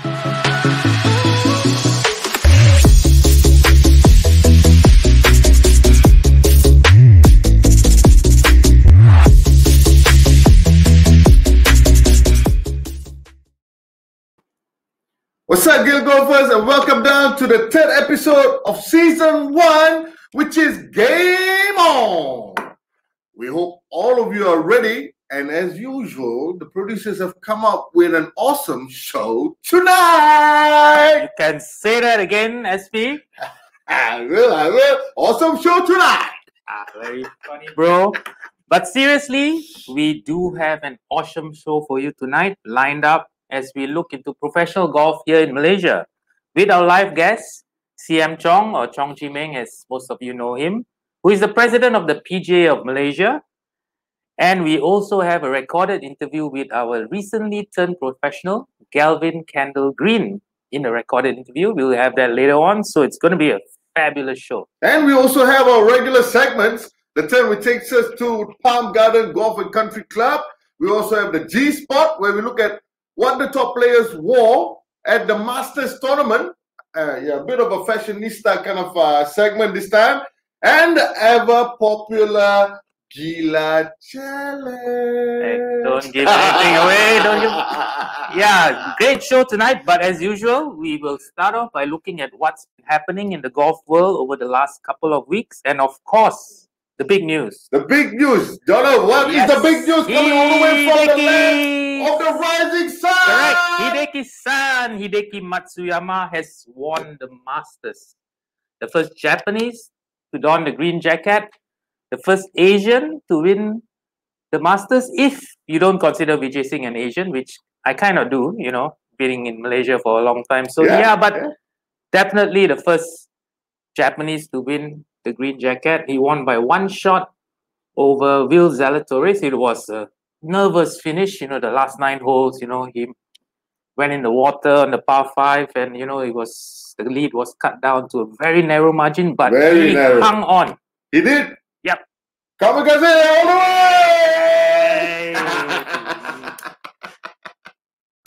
What's up, Gila Golfers, and welcome down to the 10th episode of Season 1, which is Game On! We hope all of you are ready, and as usual, the producers have come up with an awesome show tonight! You can say that again, SP. I will. Awesome show tonight! Very funny, bro. But seriously, we do have an awesome show for you tonight lined up as we look into professional golf here in Malaysia with our live guest, CM Chong, or Chong Chi Meng, as most of you know him, who is the president of the PGA of Malaysia. And we also have a recorded interview with our recently turned professional, Galvin Kendall Green, in a recorded interview. We'll have that later on, so it's going to be a fabulous show. And we also have our regular segments, the time which takes us to Palm Garden Golf and Country Club. We also have the G-Spot, where we look at what the top players wore at the Masters tournament. A bit of a fashionista kind of segment this time. And the ever popular Gila Challenge. Hey, don't give anything away. Yeah, great show tonight. But as usual, we will start off by looking at what's happening in the golf world over the last couple of weeks. And of course, the big news. The big news. Donald, what is the big news coming all the way from the land of the rising sun? Correct. Hideki's son, Hideki Matsuyama, has won the Masters. The first Japanese to don the green jacket. The first Asian to win the Masters, if you don't consider Vijay Singh an Asian, which I kind of do, you know, being in Malaysia for a long time. So definitely the first Japanese to win the green jacket. He won by one shot over Will Zalatoris. It was a nervous finish, you know, the last 9 holes, you know, he went in the water on the par 5, and, you know, the lead was cut down to a very narrow margin, but he hung on. He did? Yep. Kamikaze all the way!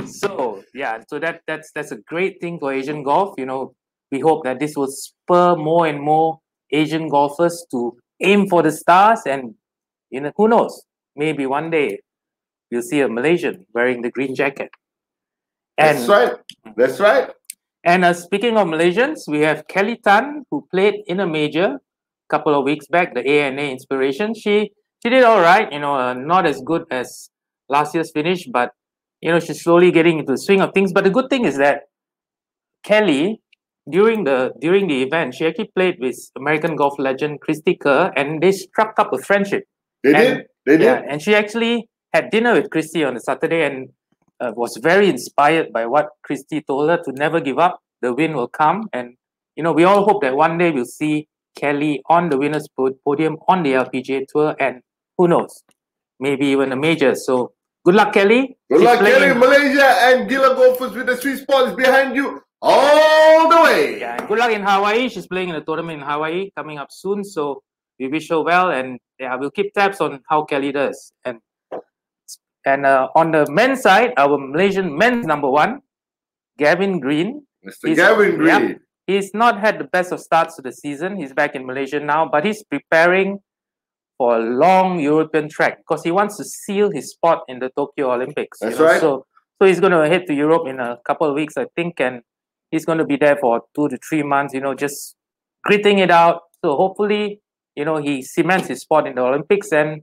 So, yeah, so that's a great thing for Asian golf. You know, we hope that this will spur more and more Asian golfers to aim for the stars, and, you know, who knows, maybe one day you'll see a Malaysian wearing the green jacket. And, That's right. And speaking of Malaysians, we have Kelly Tan, who played in a major a couple of weeks back, the ANA Inspiration. She did all right, you know, not as good as last year's finish, but, you know, she's slowly getting into the swing of things. But the good thing is that Kelly, during the event, she actually played with American golf legend Christy Kerr, and they struck up a friendship. They did. And she actually had dinner with Christy on the Saturday, and was very inspired by what Christy told her, to never give up. The win will come, and, you know, we all hope that one day we'll see Kelly on the winners' podium on the LPGA Tour, and who knows, maybe even a major. So good luck, Kelly. Good luck, Kelly. Malaysia and Gila Golfers with the sweet spot is behind you all the way. Yeah, and good luck in Hawaii. She's playing in a tournament in Hawaii coming up soon, so we wish her well, and yeah, we'll keep tabs on how Kelly does. And on the men's side, our Malaysian men's number 1, Gavin Green. Gavin Green. Yep, he's not had the best of starts to the season. He's back in Malaysia now, but he's preparing for a long European trek because he wants to seal his spot in the Tokyo Olympics. That's right. So he's going to head to Europe in a couple of weeks, I think, and he's going to be there for 2 to 3 months, you know, just gritting it out. So hopefully, you know, he cements his spot in the Olympics. And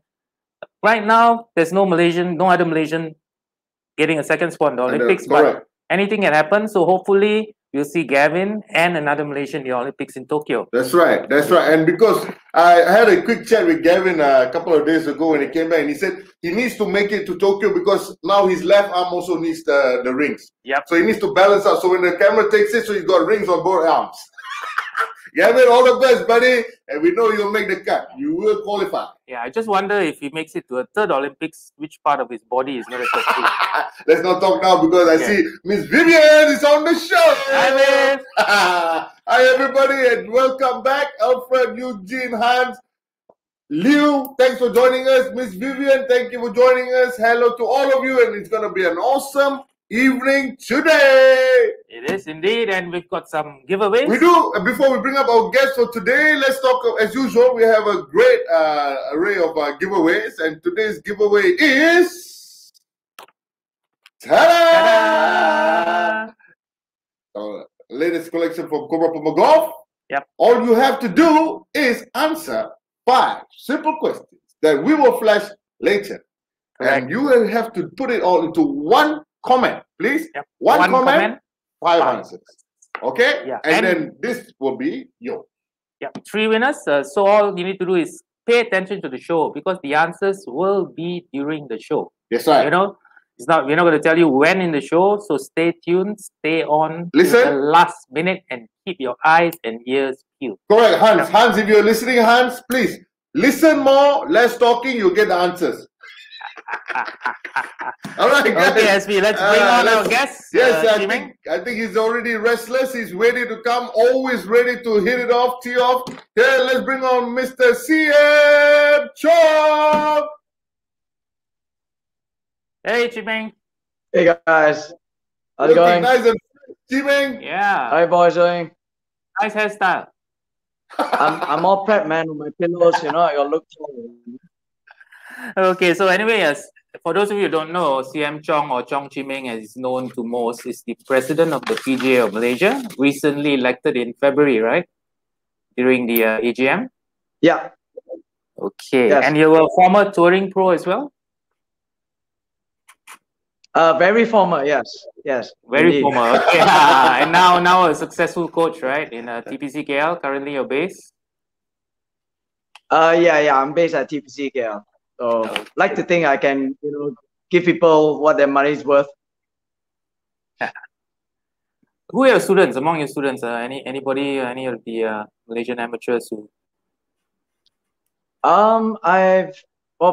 right now, there's no other Malaysian getting a second spot in the Olympics. But anything can happen. So hopefully, we'll see Gavin and another Malaysian in the Olympics in Tokyo. That's right. And because I had a quick chat with Gavin a couple of days ago when he came back, and he said he needs to make it to Tokyo because now his left arm also needs the rings. Yep. So he needs to balance out. So when the camera takes it, so he's got rings on both arms. Gavin, all the best, buddy. And we know you'll make the cut. You will qualify. Yeah, I just wonder if he makes it to a 3rd Olympics, which part of his body is going to touch. Let's not talk now because I see Miss Vivian is on the show. Hi, Viv. Hi, everybody, and welcome back. Alfred, Eugene, Hans, Liu, thanks for joining us. Miss Vivian, thank you for joining us. Hello to all of you, and it's going to be an awesome evening today. It is indeed, and we've got some giveaways. We do. Before we bring up our guests for today, let's talk. As usual, we have a great array of giveaways, and today's giveaway is ta-da! Our latest collection from Cobra Puma Golf. Yep. All you have to do is answer 5 simple questions that we will flash later. Correct. And you will have to put it all into one comment, please. Yep. One comment, 5 answers. Okay? Yeah. And then this will be yours. Yeah, 3 winners. So all you need to do is pay attention to the show because the answers will be during the show. That's right. You know, we're not going to tell you when in the show, so stay tuned, stay on Listen. to the last minute and keep your eyes and ears peeled. Correct, Hans. Hans, if you're listening, Hans, please listen more, less talking, you'll get the answers. All right, guys. Okay, SB, let's bring on our guests. Yes, I think he's already restless. He's ready to come, always ready to hit it off, tee off. Here, let's bring on Mr. CM Chong. Hey, Chimeng. Hey guys, how's it going? Nice and Chimeng. Yeah. How you boys doing? Nice hairstyle. I'm all prepped, man, with my pillows. You know, I got look forward. Okay, so anyway, yes, for those of you who don't know, CM Chong or Chong Chimeng, as is known to most, is the president of the PGA of Malaysia, recently elected in February, right? During the AGM. Yeah. Okay, Yes. and you were a former touring pro as well. Very formal, yes. Very indeed. formal. Okay. And now a successful coach, right? In TPC KL, currently your base. Yeah. I'm based at TPC KL, so like to think I can, give people what their money is worth. Who are your students? Among your students, anybody, any of the Malaysian amateurs who?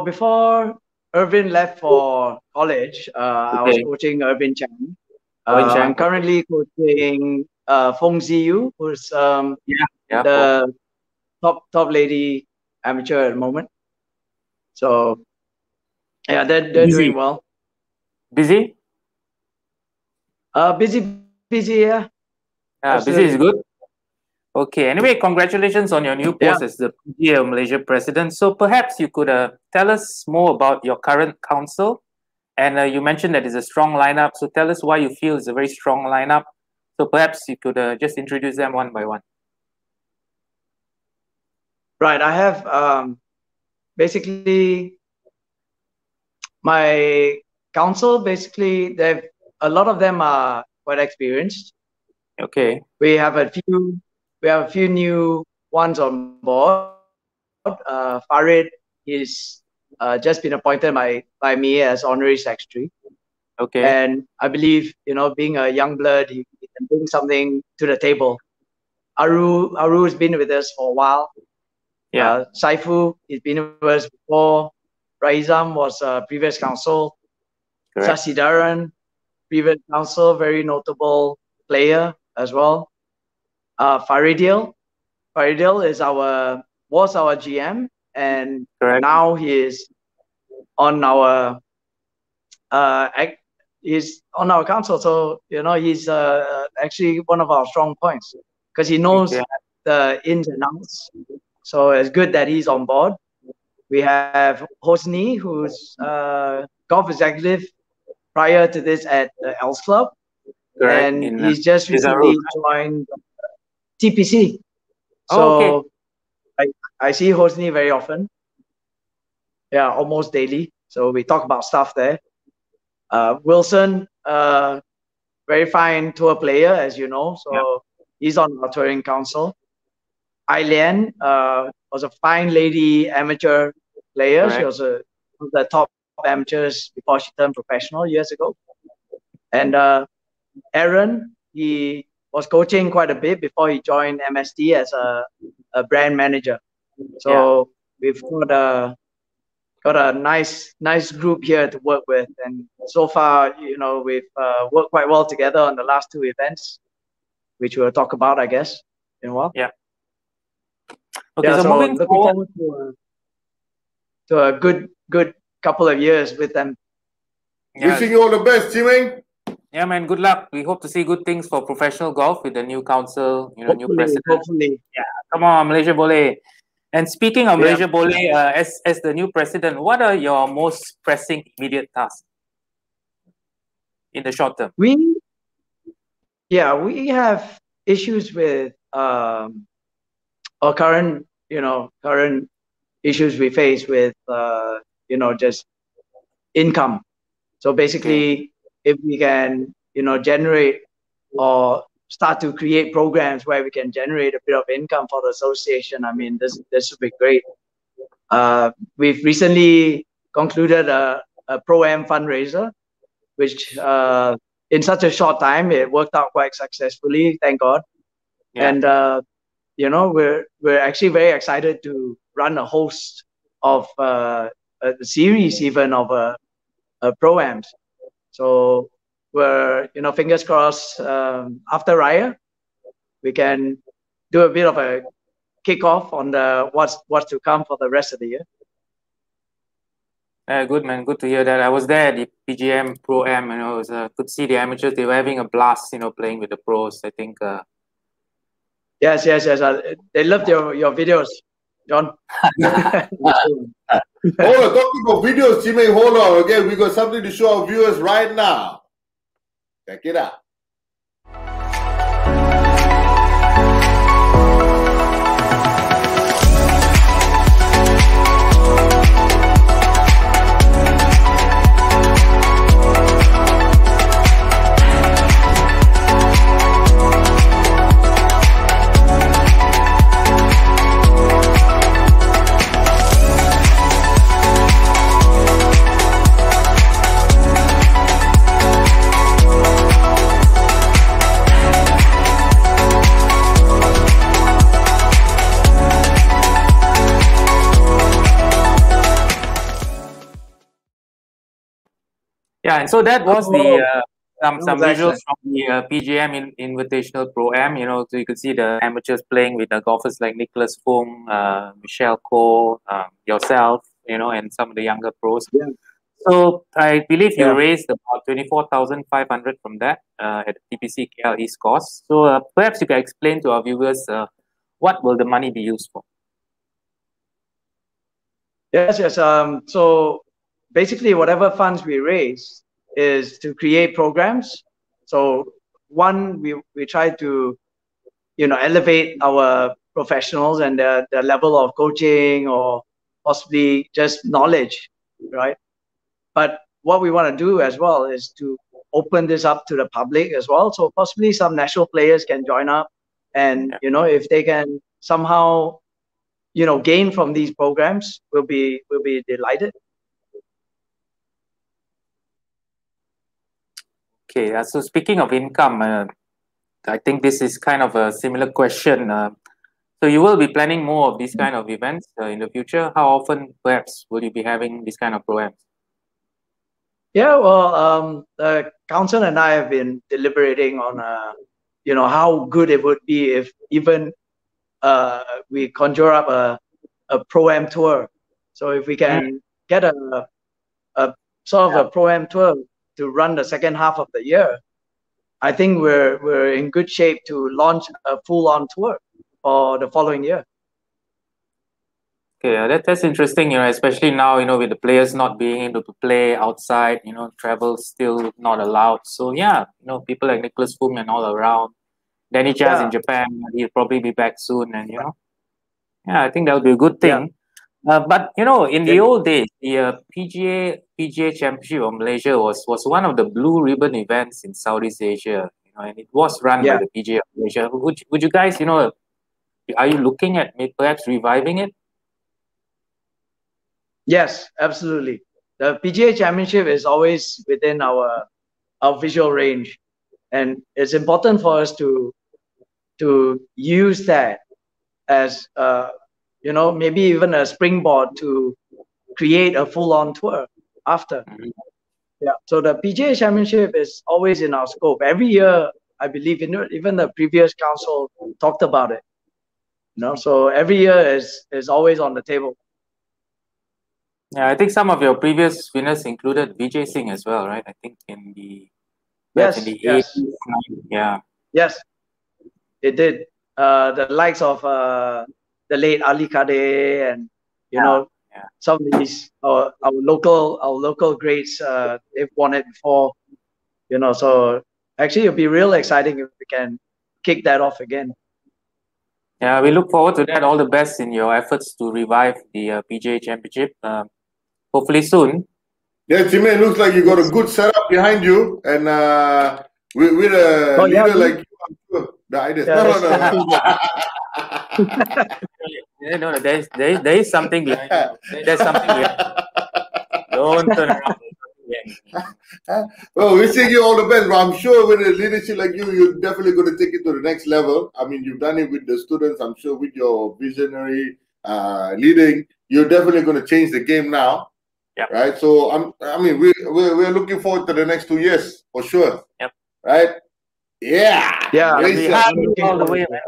Before Irvin left for college, I was coaching Irvin Chang. I'm currently coaching Fong Ziyu, who's the top lady amateur at the moment. So yeah, they're doing well. Busy? Busy, yeah. Busy is good. Okay. Anyway, congratulations on your new post as the PGA of Malaysia president. So perhaps you could tell us more about your current council. And you mentioned that it's a strong lineup. So tell us why you feel it's a very strong lineup. So perhaps you could just introduce them one by one. Right. I have basically my council. Basically, a lot of them are quite experienced. Okay. We have a few new ones on board. Farid is just been appointed by me as honorary secretary. Okay. And I believe, being a young blood, he can bring something to the table. Aru has been with us for a while. Yeah. Saifu, he's been with us before. Raizam was previous council. Sasidaran, previous council, very notable player as well. Faridil was our GM, and now he is on our council. So he's actually one of our strong points because he knows the ins and outs. So it's good that he's on board. We have Hosni, who's golf executive prior to this at the Els Club. And he's just recently joined TPC. So I see Hosni very often. Yeah, almost daily. So we talk about stuff there. Wilson, very fine tour player, as you know. So he's on our touring council. Aileen was a fine lady amateur player. She was one of the top amateurs before she turned professional years ago. And Aaron, he was coaching quite a bit before he joined MSD as a brand manager. So we've got a nice group here to work with, and so far, we've worked quite well together on the last 2 events, which we'll talk about, I guess, in a while. Yeah. Okay, so moving looking forward to a good couple of years with them. Wishing you all the best, Chimeng. Yeah, man. Good luck. We hope to see good things for professional golf with the new council, new president. Hopefully. Yeah, come on, Malaysia Boleh. And speaking of Malaysia Boleh, as the new president, what are your most pressing immediate tasks in the short term? We have issues with our current issues we face with just income. So basically, if we can generate or start to create programs where we can generate a bit of income for the association, I mean, this would be great. We've recently concluded a Pro-Am fundraiser, which in such a short time, it worked out quite successfully, thank God. Yeah. And we're actually very excited to run a host of a series even of Pro-Ams. So we're fingers crossed, after Raya we can do a bit of a kickoff on the what's to come for the rest of the year. Good, man. Good to hear that. I was there at the PGM Pro-Am, it was good to see the amateurs. They were having a blast, playing with the pros. I think. Yes. They loved your videos, John. Hold on, talking about videos, Jimmy. Hold on. Okay, we got something to show our viewers right now. Check it out. Yeah, and so that was the some visuals from the PGM Invitational Pro-Am. So you could see the amateurs playing with the golfers like Nicholas Fung, Michelle Ko, yourself, and some of the younger pros. Yeah. So I believe you raised about 24,500 from that at the TPC KL East course. So perhaps you can explain to our viewers what will the money be used for? Yes. So basically, whatever funds we raise is to create programs. So one, we try to, elevate our professionals and the level of coaching or possibly just knowledge, right? But what we want to do as well is to open this up to the public as well. So possibly some national players can join up, and if they can somehow, gain from these programs, we'll be delighted. Okay, so speaking of income, I think this is kind of a similar question. So you will be planning more of these kind of events in the future. How often, perhaps, will you be having these kind of programs? Yeah, well, the council and I have been deliberating on, how good it would be if even we conjure up a Pro-Am tour. So if we can get a sort of a Pro-Am tour to run the second half of the year, I think we're in good shape to launch a full-on tour for the following year. Okay, that's interesting, especially now, with the players not being able to play outside, travel still not allowed. So yeah, people like Nicholas Fung and all around. Danny Chaz in Japan, he'll probably be back soon, and yeah, I think that'll be a good thing. But in the old days, the PGA Championship of Malaysia was one of the blue ribbon events in Southeast Asia, and it was run by the PGA of Malaysia. Would you guys, are you looking at perhaps reviving it? Yes, absolutely. The PGA Championship is always within our visual range, and it's important for us to use that as maybe even a springboard to create a full-on tour after. Yeah. So the PGA Championship is always in our scope. Every year, I believe, even the previous council talked about it. So every year is always on the table. Yeah, I think some of your previous winners included Vijay Singh as well, right? I think in the Yes, in the yes. 80s, 90s. Yeah. Yes, it did. The likes of the late Ali Kade and you know some of these our local greats. They've won it before. You know, so actually it'll be real exciting if we can kick that off again. Yeah, we look forward to that. All the best in your efforts to revive the PGA Championship. Hopefully soon. Yeah, Jimmy, it looks like you got a good setup behind you, and with a leader like you, I'm sure the ideas. Yeah, No, there is something behind you. There's something behind you. Don't turn around. Well, wishing you all the best. But I'm sure with a leadership like you, you're definitely going to take it to the next level. I mean, you've done it with the students. I'm sure with your visionary leading, you're definitely going to change the game now. Yep. Right. So we're looking forward to the next 2 years for sure. Yep. Right. Yeah. Yeah. All the way, man.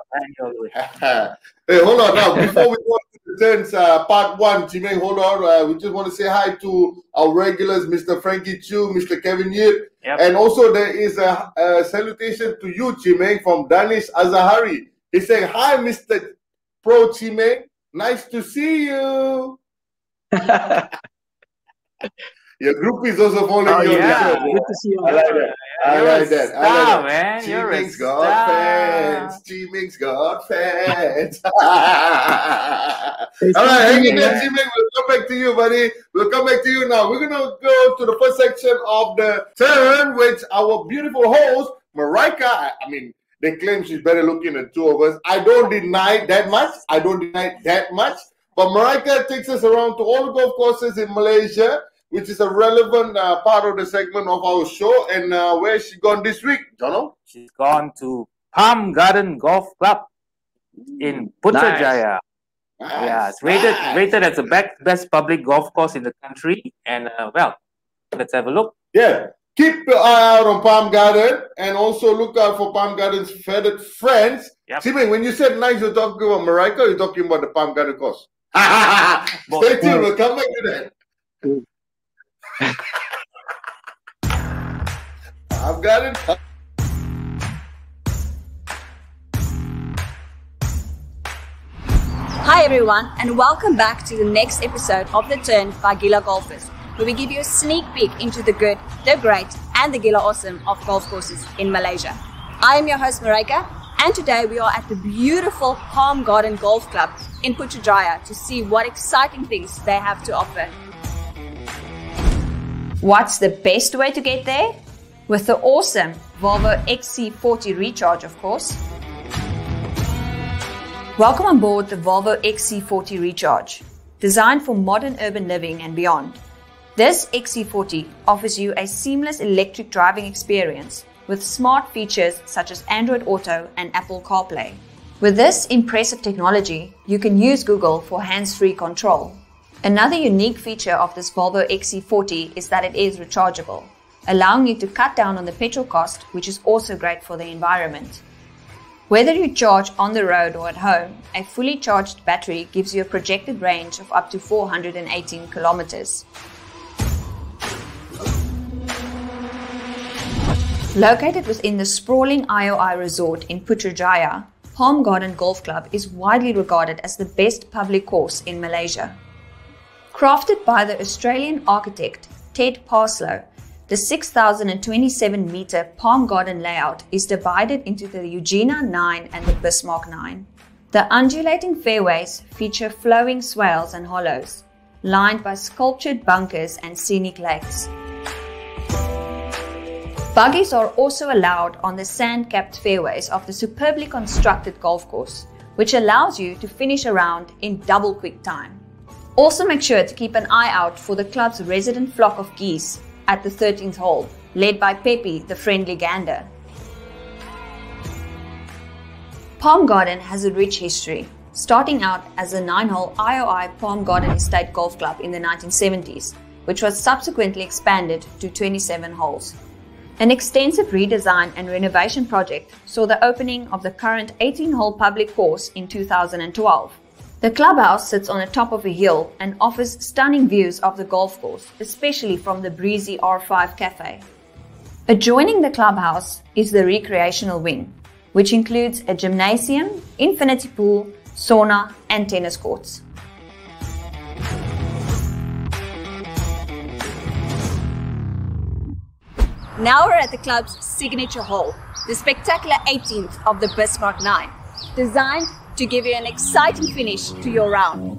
Hey, hold on now. Before we go to the turns, part one, Jimeng, hold on. We just want to say hi to our regulars, Mr. Frankie Chu, Mr. Kevin Yip. Yep. And also there is a salutation to you, Jimeng, from Danish Azahari. He's saying, hi, Mr. Pro Jimeng. Nice to see you. Your group is also following you. Yeah. Good to see you. I like that. I like that. Star, man. You're a Jiming's got star. fans. Jiming's got fans. All right, hang in there, Jiming. We'll come back to you, buddy. We'll come back to you now. We're going to go to the first section of the turn, which our beautiful host, Marika, I mean, they claim she's better looking than two of us. I don't deny that much. But Marika takes us around to all the golf courses in Malaysia, which is a relevant part of the segment of our show. And where has she gone this week, Jono? She's gone to Palm Garden Golf Club in Putrajaya. Nice. Yeah, it's rated as the best public golf course in the country. And well, let's have a look. Yeah, keep your eye out on Palm Garden and also look out for Palm Garden's feathered friends. Yep. Simei, when you said nice, you're talking about Marika or you're talking about the Palm Garden course? Stay tuned, we'll come back to that. Palm Garden. Hi everyone, and welcome back to the next episode of The Turn by Gila Golfers, where we give you a sneak peek into the good, the great, and the Gila awesome of golf courses in Malaysia. I am your host Marika, and today we are at the beautiful Palm Garden Golf Club in Putrajaya to see what exciting things they have to offer. What's the best way to get there? With the awesome Volvo XC40 Recharge, of course. Welcome on board the Volvo XC40 Recharge, designed for modern urban living and beyond. This XC40 offers you a seamless electric driving experience with smart features such as Android Auto and Apple CarPlay. With this impressive technology, you can use Google for hands-free control. Another unique feature of this Volvo XC40 is that it is rechargeable, allowing you to cut down on the petrol cost, which is also great for the environment. Whether you charge on the road or at home, a fully charged battery gives you a projected range of up to 418 kilometers. Located within the sprawling IOI resort in Putrajaya, Palm Garden Golf Club is widely regarded as the best public course in Malaysia. Crafted by the Australian architect Ted Parslow, the 6,027-meter Palm Garden layout is divided into the Eugenia 9 and the Bismarck 9. The undulating fairways feature flowing swales and hollows, lined by sculptured bunkers and scenic lakes. Buggies are also allowed on the sand-capped fairways of the superbly constructed golf course, which allows you to finish a round in double quick time. Also make sure to keep an eye out for the club's resident flock of geese at the 13th hole, led by Pepe, the friendly gander. Palm Garden has a rich history, starting out as a 9-hole IOI Palm Garden Estate Golf Club in the 1970s, which was subsequently expanded to 27 holes. An extensive redesign and renovation project saw the opening of the current 18-hole public course in 2012. The clubhouse sits on the top of a hill and offers stunning views of the golf course, especially from the breezy R5 cafe. Adjoining the clubhouse is the recreational wing, which includes a gymnasium, infinity pool, sauna and tennis courts. Now we're at the club's signature hole, the spectacular 18th of the Bismarck 9, designed to give you an exciting finish to your round.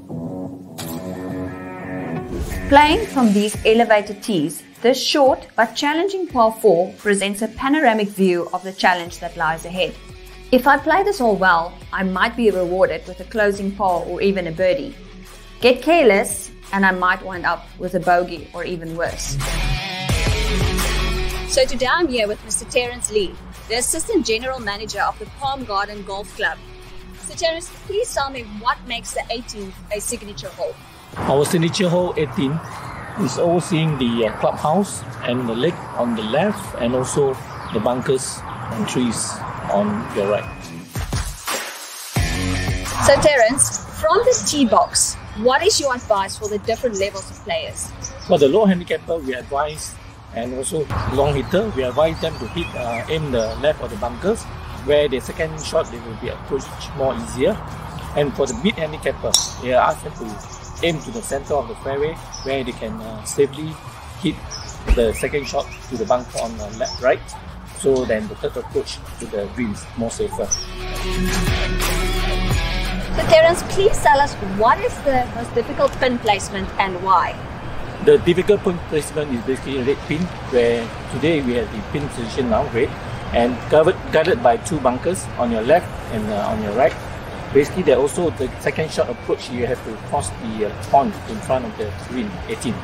Playing from these elevated tees, this short but challenging par 4 presents a panoramic view of the challenge that lies ahead. If I play this hole well, I might be rewarded with a closing par or even a birdie. Get careless and I might wind up with a bogey or even worse. So today I'm here with Mr. Terence Lee, the Assistant General Manager of the Palm Garden Golf Club. So Terence, please tell me what makes the 18th a signature hole? Our signature hole 18 is overseeing the clubhouse and the lake on the left and also the bunkers and trees on your right. So Terence, from this tee box, what is your advice for the different levels of players? For the low handicapper, we advise, and also long hitter, we advise them to hit aim the left of the bunkers, where the second shot they will be approached more easier. And for the mid handicapper, we ask them to aim to the center of the fairway, where they can safely hit the second shot to the bunker on the left, right. So then the third approach to the green is more safer. So Terence, please tell us what is the most difficult pin placement and why? The difficult pin placement is basically a red pin, where today we have the pin position now red and guarded by two bunkers on your left and on your right. Basically, there also the second shot approach, you have to cross the pond in front of the green 18.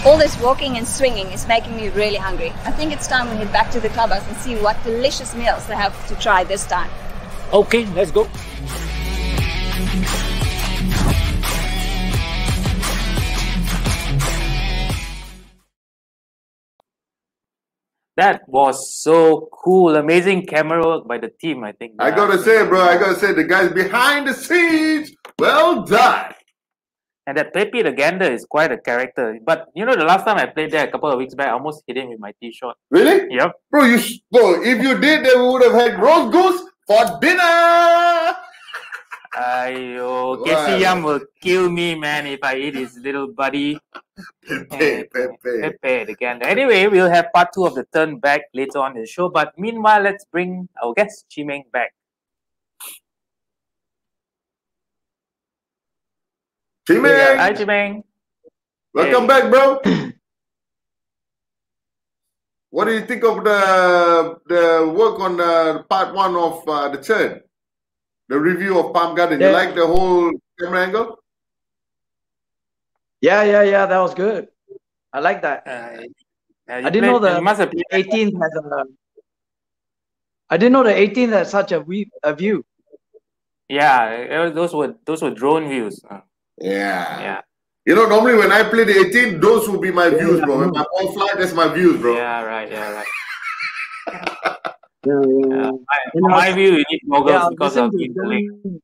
All this walking and swinging is making me really hungry. I think it's time we head back to the clubhouse and see what delicious meals they have to try this time. Okay, let's go. That was so cool. Amazing camera work by the team, I think. I gotta say, bro, the guys behind the scenes, well done. And that Pepe the Gander is quite a character. But you know, the last time I played there a couple of weeks back, I almost hit him with my tee shot. Really? Yep. Bro, if you did, then we would have had roast goose for dinner. Ayo, Casey Yam will kill me, man, if I eat his little buddy. Pepe. Pepe the Gander. Anyway, we'll have part 2 of the turn back later on in the show. But meanwhile, let's bring our guest, Chimeng, back. Chimeng! Hi, Chimeng. Welcome back, bro. What do you think of the work on part 1 of the turn? The review of Palm Garden. Yeah. You like the whole camera angle? Yeah, that was good. I like that. I didn't know the 18th has I didn't know the 18th has such a view. Yeah, those were drone views. Yeah. You know, normally when I play the 18, those will be my views, bro. When my ball fly, that's my views, bro. Yeah, right. From my view, you need goggles because of the link.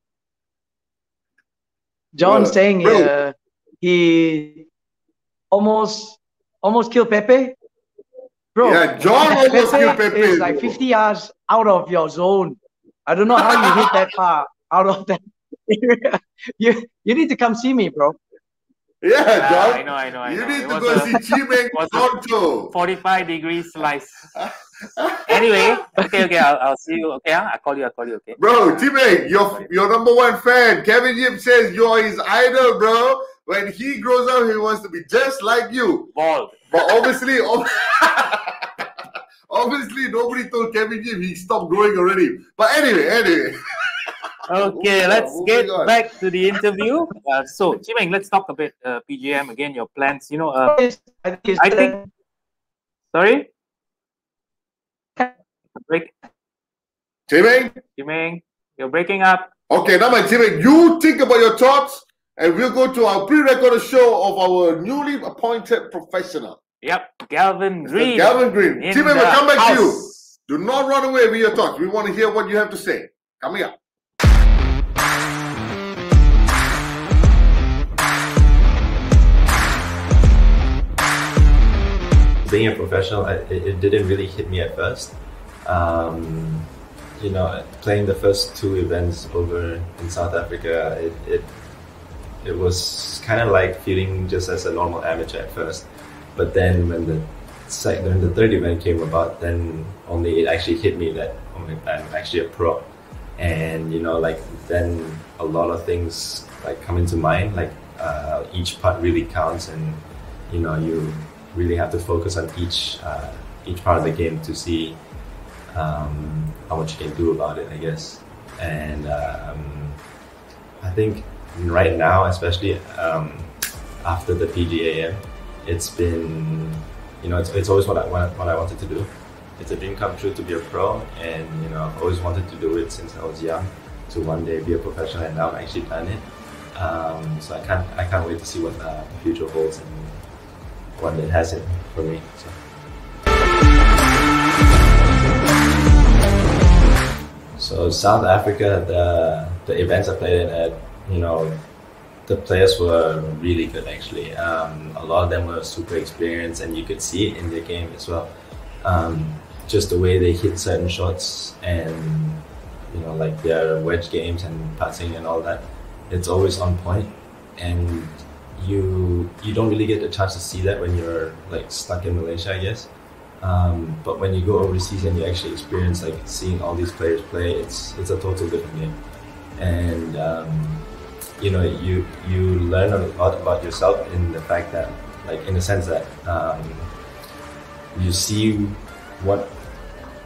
John saying he almost killed Pepe. Bro, yeah, John almost killed Pepe. It's like 50 yards out of your zone. I don't know how you hit that far out of that area. You need to come see me, bro. Yeah, John. I know. You need to go see Chimeng Tonto. 45-degree slice. Anyway, okay, I'll see you. Okay, I'll call you. Okay. Bro, Chimeng, your number 1 fan, Kevin Yip says you're his idol, bro. When he grows up, he wants to be just like you. Bald. But obviously, obviously, nobody told Kevin Yip he stopped growing already. But anyway. Okay, let's get back to the interview. So, Chimeng, let's talk a bit PGM again. Your plans, you know. I think. Sorry. Chimeng, you're breaking up. Okay, now my Chimeng, you think about your thoughts, and we'll go to our pre-recorded show of our newly appointed professional. Yep, Galvin Green. Galvin Green. Chimeng, we'll come back to you. Do not run away with your thoughts. We want to hear what you have to say. Coming up. being a professional, it didn't really hit me at first. You know, playing the first 2 events over in South Africa, it was kind of like feeling just as a normal amateur at first. But then when the 3rd event came about, then only it actually hit me that, oh my, I'm actually a pro. And you know, like then a lot of things like come into mind, like each putt really counts, and you know, you really have to focus on each part of the game to see how much you can do about it, I guess. And I think right now, especially after the PGA, it's been, you know, it's always what I wanted to do. It's a dream come true to be a pro, and you know, I've always wanted to do it since I was young, to one day be a professional, and now I've actually done it. So I can't wait to see what the future holds and what it has in for me. So South Africa, the events I played at, you know, the players were really good actually. A lot of them were super experienced, and you could see it in their game as well. Just the way they hit certain shots, and you know, like their wedge games and putting and all that, it's always on point. And you don't really get the chance to see that when you're like stuck in Malaysia, I guess. But when you go overseas and you actually experience like seeing all these players play, it's a total different game. And you know, you learn a lot about yourself in the fact that, like, in the sense that you see what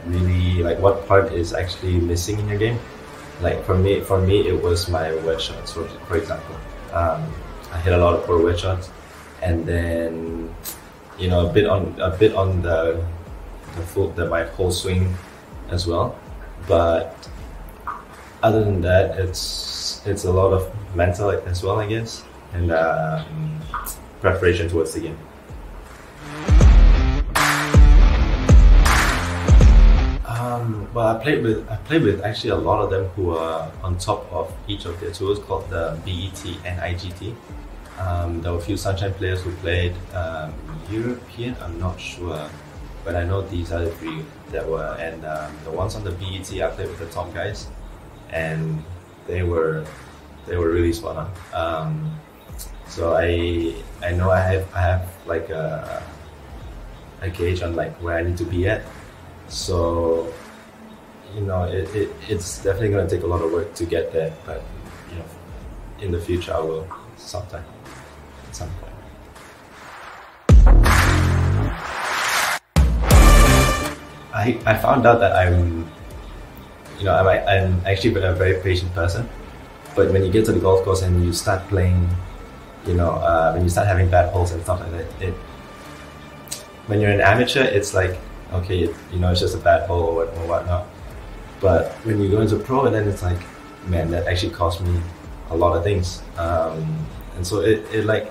really, like, what part is actually missing in your game. Like for me it was my wedge shots, for example. I hit a lot of poor wedge shots, and then, you know, a bit on my whole swing as well. But other than that, it's a lot of mental as well, I guess, and preparation towards the game. Well, I played with actually a lot of them who are on top of each of their tours, called the BET and IGT. There were a few Sunshine players who played. European, I'm not sure, but I know these are the 3 that were. And the ones on the BET, I played with the top guys, and they were really spot on. So I know I have like a gauge on like where I need to be at. So, you know, it's definitely going to take a lot of work to get there, but you know, in the future I will sometime, at some point. I found out that I'm actually a very patient person, but when you get to the golf course and you start playing, you know, when you start having bad holes and stuff like that, when you're an amateur, it's like, okay, you know, it's just a bad hole or whatnot. But when you go into pro, then it's like, man, that actually cost me a lot of things. And so it like,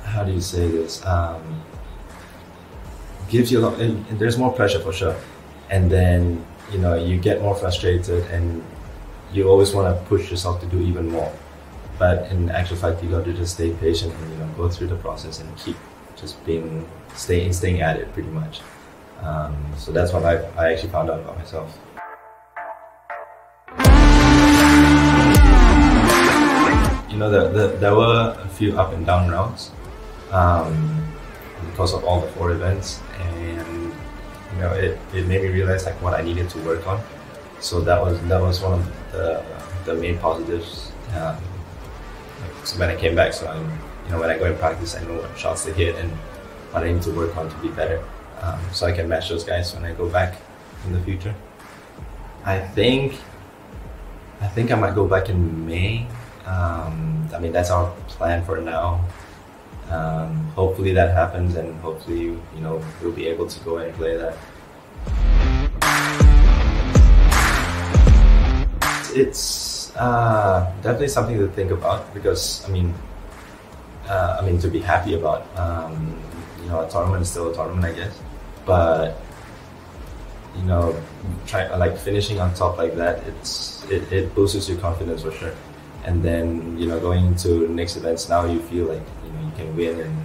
how do you say this? Gives you a lot, and there's more pressure for sure. And then, you know, you get more frustrated, and you always want to push yourself to do even more. But in actual fact, you got to just stay patient and, you know, go through the process and keep just staying at it pretty much. So that's what I actually found out about myself. You know, there were a few up and down rounds because of all the 4 events, and you know, it made me realize like what I needed to work on. So that was one of the main positives. So when I came back, so when I go in practice, I know what shots to hit and what I need to work on to be better, so I can match those guys when I go back in the future. I think I might go back in May. I mean, that's our plan for now. Hopefully that happens, and hopefully, you know, we'll be able to go and play that. It's definitely something to think about, because I mean, to be happy about. You know, a tournament is still a tournament, I guess. But you know, finishing on top like that, it boosts your confidence for sure. And then, you know, going into next events, now you feel like, you know, you can win, and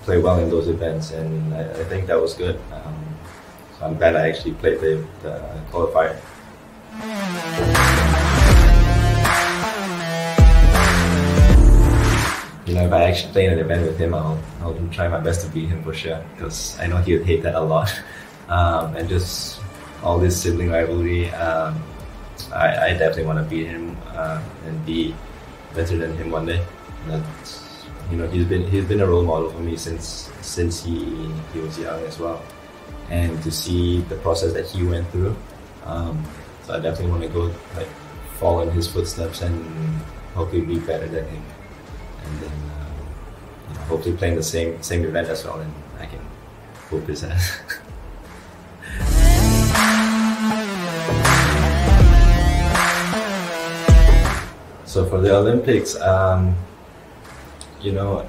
play well in those events, and I think that was good. So I'm glad I actually played the qualifier. You know, if I actually play in an event with him, I'll try my best to beat him for sure, because I know he would hate that a lot. And just all this sibling rivalry, I definitely want to beat him and be better than him one day. That's, you know, he's been a role model for me since he was young as well, and to see the process that he went through. So I definitely want to go like follow in his footsteps and hopefully be better than him, and then you know, hopefully playing the same event as well, and I can whoop his ass. So for the Olympics, you know,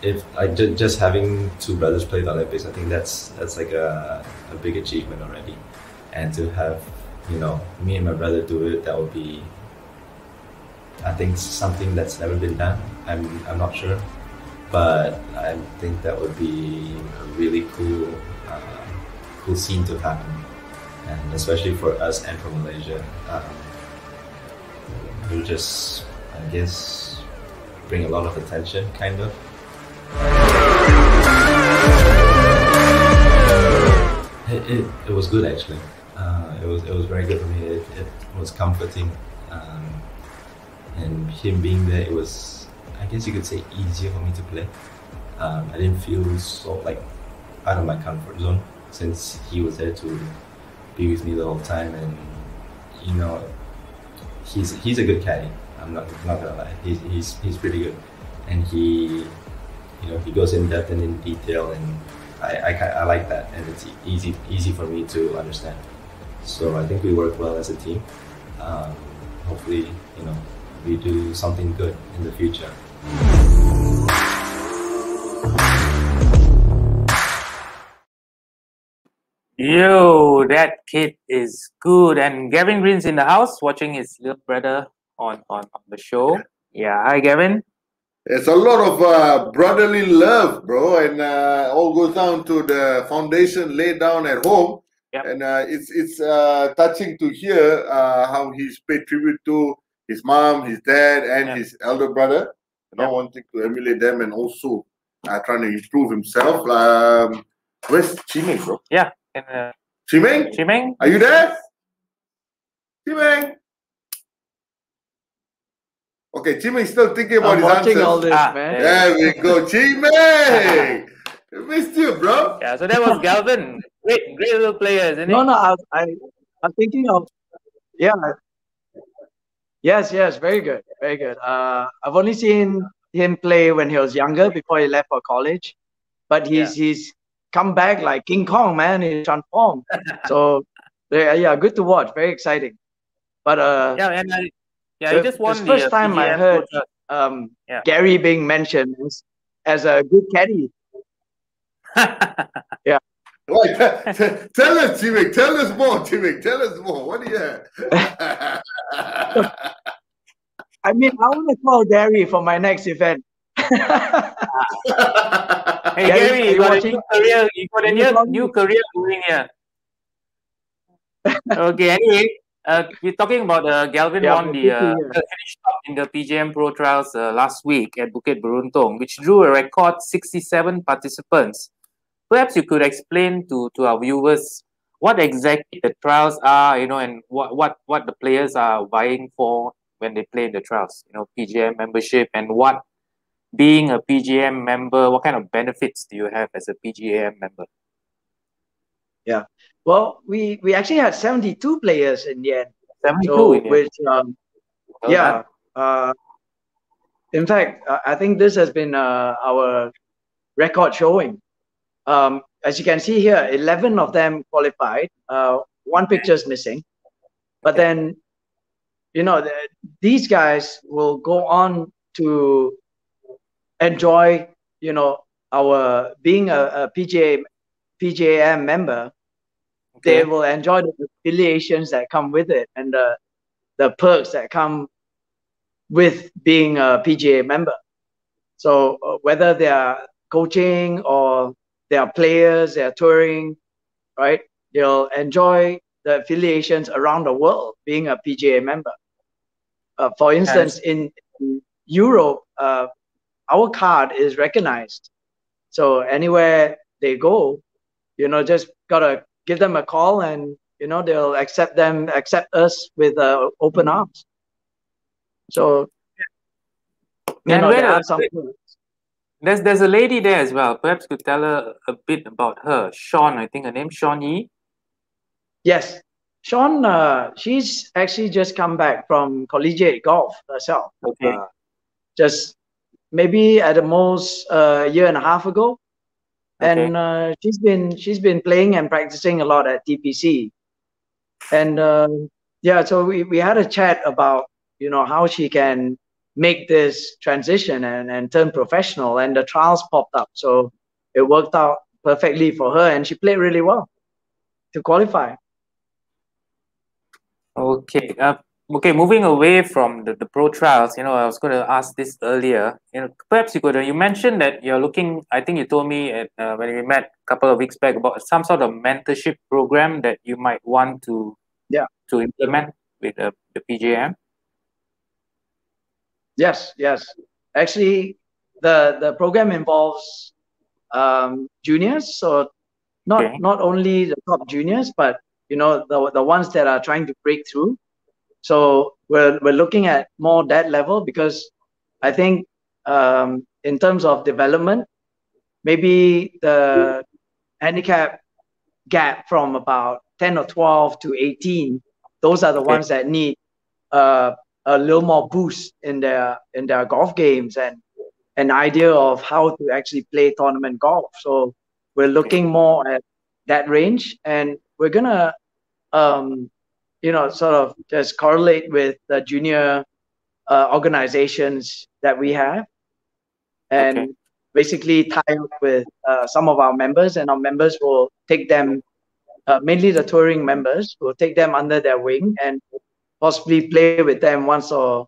if I did just having two brothers play the Olympics, I think that's like a big achievement already. And to have, you know, me and my brother do it, that would be, I think, something that's never been done. I'm not sure, but I think that would be a really cool scene to happen, and especially for us and for Malaysia. It will just, I guess, bring a lot of attention, kind of. It was good actually. It was very good for me. It was comforting, and him being there, it was, I guess you could say, easier for me to play. I didn't feel so like out of my comfort zone, since he was there to be with me the whole time, and you know, he's a good caddy. I'm not gonna lie. He's pretty good, and he, you know, he goes in depth and in detail, and I like that, and it's easy for me to understand. So I think we work well as a team. Hopefully, you know, we do something good in the future. Yo, that kid is good. And Gavin Green's in the house watching his little brother on the show. Yeah, hi Gavin. It's a lot of brotherly love, bro, and all goes down to the foundation laid down at home. Yep. And it's touching to hear how he's paid tribute to his mom, his dad, and his elder brother. You know, wanting to emulate them, and also trying to improve himself. Where's Chimeng, bro? Yeah. Chimeng, are you there? Chimeng. Okay, Chimeng's still thinking about his answers. All this, man. There we go, Chimeng. Missed you, bro. Yeah, so that was Galvin. Great little player, isn't he? No, I'm thinking of, yeah. Yes, very good. I've only seen him play when he was younger, before he left for college, but he's come back like King Kong, man. He's transformed. So yeah, good to watch. Very exciting. But he just won the first time I heard Gary being mentioned as a good caddy. Yeah. Wait, tell us, Chimeng. Tell us more, Chimeng. Tell us more. What do you have? I mean, I want to call Gary for my next event. Hey Gary, you got a new career. You got a new career going here. Okay. Anyway, we're talking about Galvin won the finished top in the PGM Pro Trials last week at Bukit Beruntung, which drew a record 67 participants. Perhaps you could explain to our viewers what exactly the trials are, you know, and what the players are vying for when they play in the trials. You know, PGM membership, and what being a PGM member, what kind of benefits do you have as a PGM member? Yeah, well, we actually had 72 players in the end. 72, so, which in fact, I think this has been our record showing. As you can see here, 11 of them qualified. One picture is missing, but then, you know, these guys will go on to enjoy, you know, our being a PGAM member. They will enjoy the affiliations that come with it, and the perks that come with being a PGA member. So whether they are coaching or they are players, they are touring, right? They'll enjoy the affiliations around the world being a PGA member. For instance, in Europe, our card is recognized. So anywhere they go, just gotta give them a call and, they'll accept us with open arms. So, there are some. There's a lady there as well. Perhaps you could tell her a bit about her. Sean, I think her name, Sean Yi. Yes. Sean, she's actually just come back from collegiate golf herself. Okay. Just maybe at the most a year and a half ago. Okay. And she's been playing and practicing a lot at TPC. And so we had a chat about, how she can make this transition and turn professional, and the trials popped up. So it worked out perfectly for her, and she played really well to qualify. Okay. Okay, moving away from the pro trials, I was going to ask this earlier. Perhaps you mentioned that you're looking, I think you told me when we met a couple of weeks back, about some sort of mentorship program that you might want to implement with the PGM. Yes. Actually, the program involves juniors, so not only the top juniors, but the ones that are trying to break through. So we're looking at more that level, because I think in terms of development, maybe the handicap gap from about 10 or 12 to 18, those are the ones that need a little more boost in their golf games and an idea of how to actually play tournament golf. So we're looking more at that range, and we're gonna sort of just correlate with the junior organizations that we have, and basically tie up with some of our members, and our members will take them, mainly the touring members, will take them under their wing and possibly play with them once or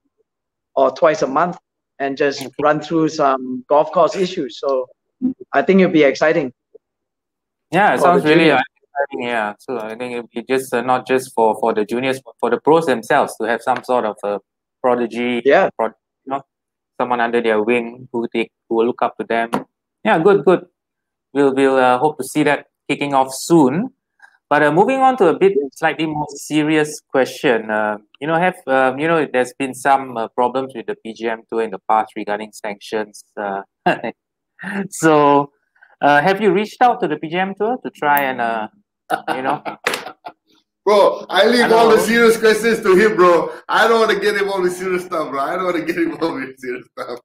twice a month and just run through some golf course issues. So I think it'll be exciting. Yeah, it sounds really exciting. Yeah, so I think it'll be just not just for the juniors, but for the pros themselves to have some sort of a prodigy. Yeah. Someone under their wing who will look up to them. Yeah, good. We'll hope to see that kicking off soon. But moving on to a bit slightly more serious question, there's been some problems with the PGM Tour in the past regarding sanctions. So, have you reached out to the PGM Tour to try and, Bro, I leave all the serious questions to him, bro. I don't want to get involved with serious stuff, bro. I don't want to get involved with serious stuff.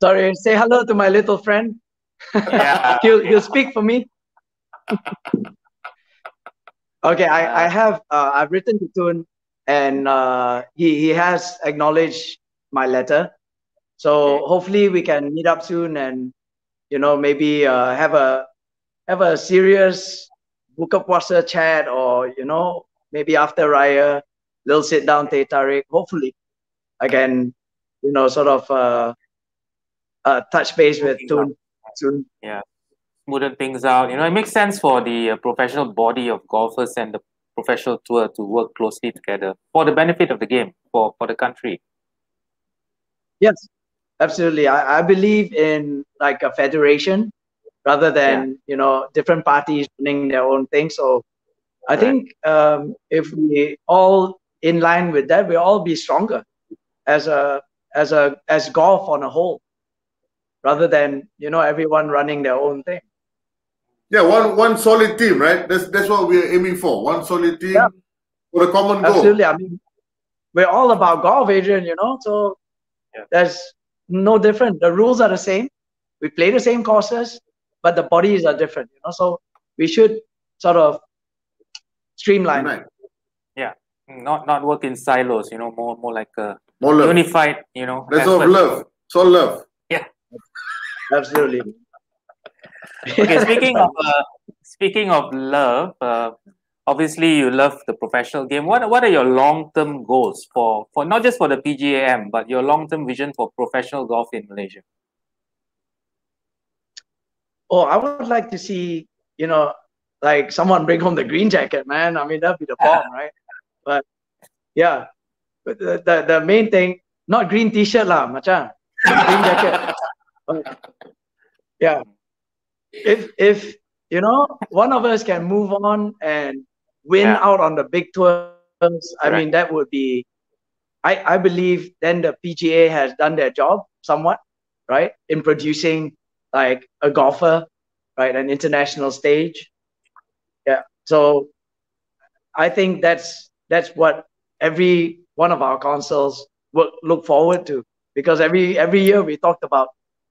Sorry, say hello to my little friend. Yeah. he'll speak for me. Okay, I've written to Tun, and he has acknowledged my letter. So hopefully we can meet up soon, and maybe have a serious buka puasa chat, or maybe after Raya, little sit down teh tarik. Hopefully I can sort of touch base with Tun soon. Yeah. Smoothen things out. It makes sense for the professional body of golfers and the professional tour to work closely together for the benefit of the game, for the country. Yes, absolutely. I believe in like a federation rather than different parties running their own thing. So I think if we all in line with that, we'll all be stronger as golf on a whole, rather than everyone running their own thing. Yeah, one solid team, right? That's what we're aiming for. One solid team for a common goal. Absolutely. I mean, we're all about golf, Adrian, so there's no different. The rules are the same. We play the same courses, but the bodies are different, so we should sort of streamline. Right. Yeah. Not work in silos, more like a more love. Unified, That's all love. It's all love. Yeah. Absolutely. Okay, speaking of love, obviously you love the professional game. What are your long-term goals for not just for the PGAM, but your long-term vision for professional golf in Malaysia? Oh, I would like to see, you know, like someone bring home the green jacket, man. I mean, that'd be the bomb, right? But yeah, but the main thing, not green t-shirt lah, macam green jacket. But, yeah, if you know, one of us can move on and win out on the big tours, I mean, that would be, I believe then the PGA has done their job somewhat, right, in producing like a golfer, right, an international stage. Yeah, so I think that's what every one of our consuls will look forward to, because every year we talked about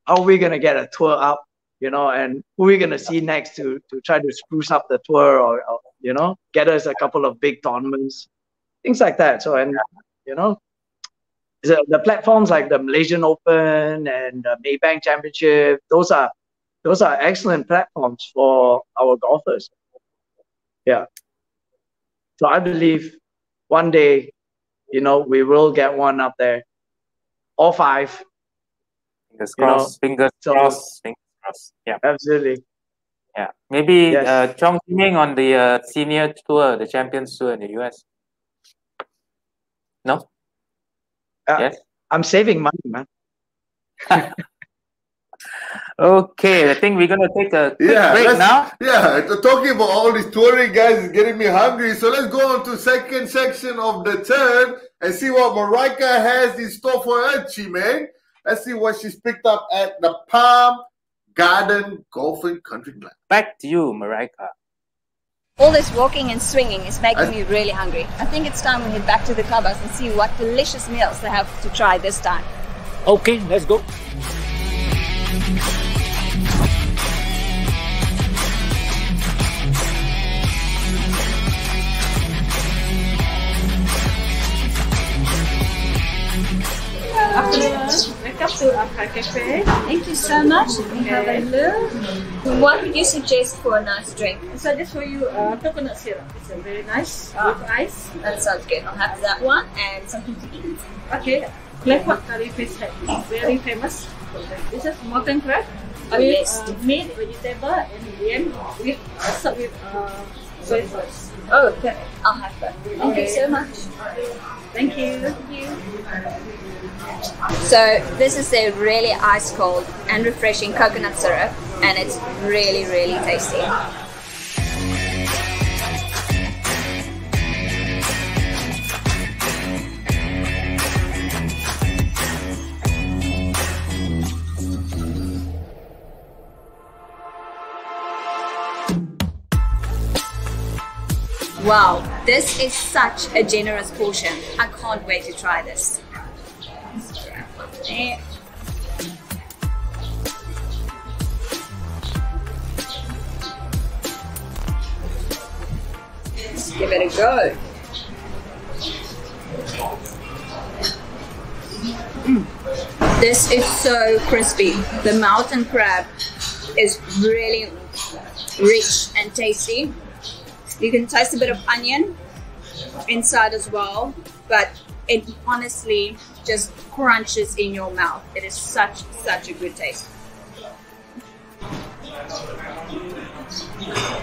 how we're gonna get a tour up, you know, and who we're gonna see next to try to spruce up the tour, or you know, get us a couple of big tournaments, things like that. So, and you know, the platforms like the Malaysian Open and the Maybank Championship, those are excellent platforms for our golfers. Yeah. So I believe one day, you know, we will get one up there. All 5. Fingers crossed. Fingers crossed. Fingers crossed. Yeah. Absolutely. Yeah. Maybe Chong Ming on the senior tour, the Champions Tour in the US. No? Yes. I'm saving money, man. Okay, I think we're gonna take a quick break now. Yeah, talking about all these touring guys is getting me hungry. So let's go on to second section of the turn and see what Marika has in store for her, Chi-Meng. Let's see what she's picked up at the Palm Garden Golf and Country Club. Back to you, Marika. All this walking and swinging is making me really hungry. I think it's time we head back to the clubhouse and see what delicious meals they have to try this time. Okay, let's go. Afternoon. Welcome to our cafe. Thank you so much. Have a look. What would you suggest for a nice drink? I suggest for you coconut syrup. It's a very nice with ice. That sounds good. I'll have that one and something to eat. Okay. Claypot curry fish head. Very famous. This is mutton crab. With meat, vegetable, and yam with served with soy sauce. Oh, okay. I'll have that. Thank you so much. Thank you. Thank you. So this is a really ice cold and refreshing coconut syrup, and it's really, really tasty. Wow, this is such a generous portion. I can't wait to try this. Let's give it a go. This is so crispy. The mountain crab is really rich and tasty. You can taste a bit of onion inside as well, but it honestly just crunches in your mouth. It is such a good taste.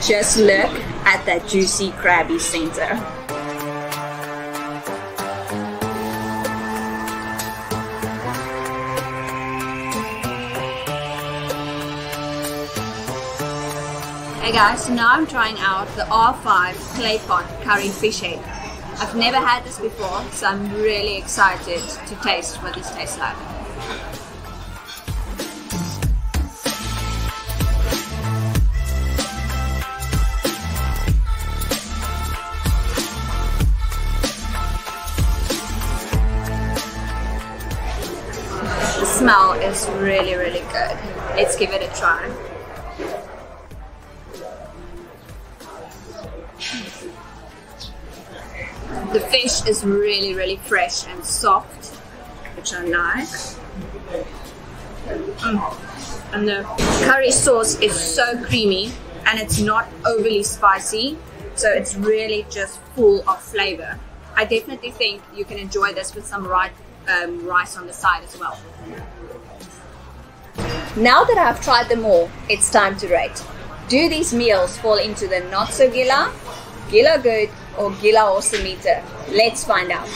Just look at that juicy crabby center. Hey guys, so now I'm trying out the R5 clay pot curry fish head. I've never had this before, so I'm really excited to taste what this tastes like. The smell is really, really good. Let's give it a try. The fish is really, really fresh and soft, which I like. And the curry sauce is so creamy and it's not overly spicy, so it's really just full of flavor. I definitely think you can enjoy this with some rice on the side as well. Now that I've tried them all, it's time to rate. Do these meals fall into the not so Gila, Gila good, or Gila awesome meter? Let's find out.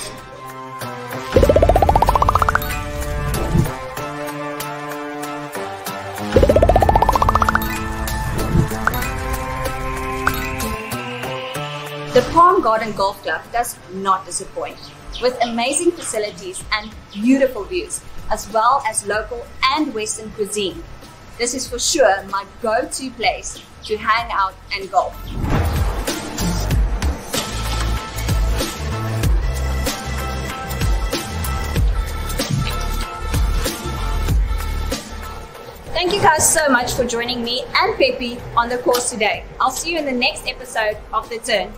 The Palm Garden Golf Club does not disappoint, with amazing facilities and beautiful views, as well as local and Western cuisine. This is for sure my go-to place to hang out and golf. Thank you guys so much for joining me and Pepe on the course today. I'll see you in the next episode of The Turn.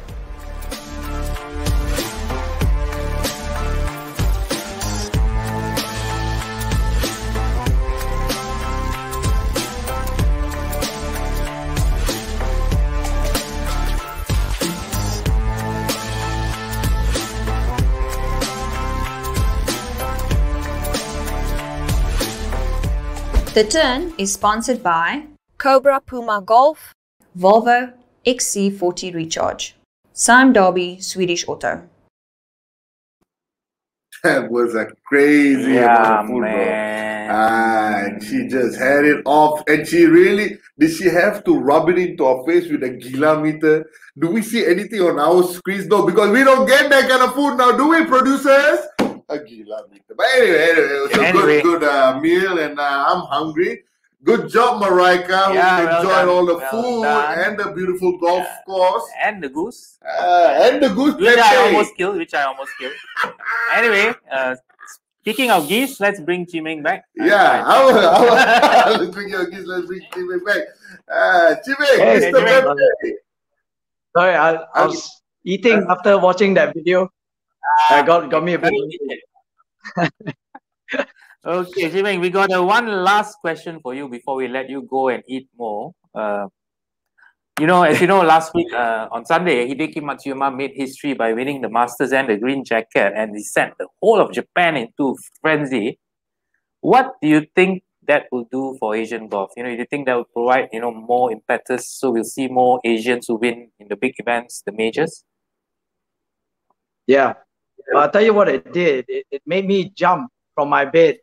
The Turn is sponsored by Cobra Puma Golf, Volvo XC40 Recharge, Sime Derby Swedish Auto. That was a crazy amount of food, man. bro. And she just had it off. And she really, did she have to rub it into her face with a Gila meter? Do we see anything on our screens? No, because we don't get that kind of food now, do we, producers? A Gila meter. But anyway, it was a good meal, and I'm hungry. Good job, Marika. Yeah, We enjoyed all the food done. and the beautiful golf course. And the goose. And the goose. Which I almost killed. Anyway, speaking of geese, let's bring Chimeng back. Yeah, let's bring your geese. Let's bring Chimeng back. Chimeng, Hey, Mr. Chimeng. Pepe. Sorry, I was eating after watching that video. I got me a bit. Okay, Chimeng, we got one last question for you before we let you go and eat more. As you know, last week on Sunday, Hideki Matsuyama made history by winning the Masters and the green jacket, and he sent the whole of Japan into frenzy. What do you think that will do for Asian golf? Do you think that will provide more impetus, so we'll see more Asians who win in the big events, the majors? Yeah, I'll tell you what it did. It made me jump from my bed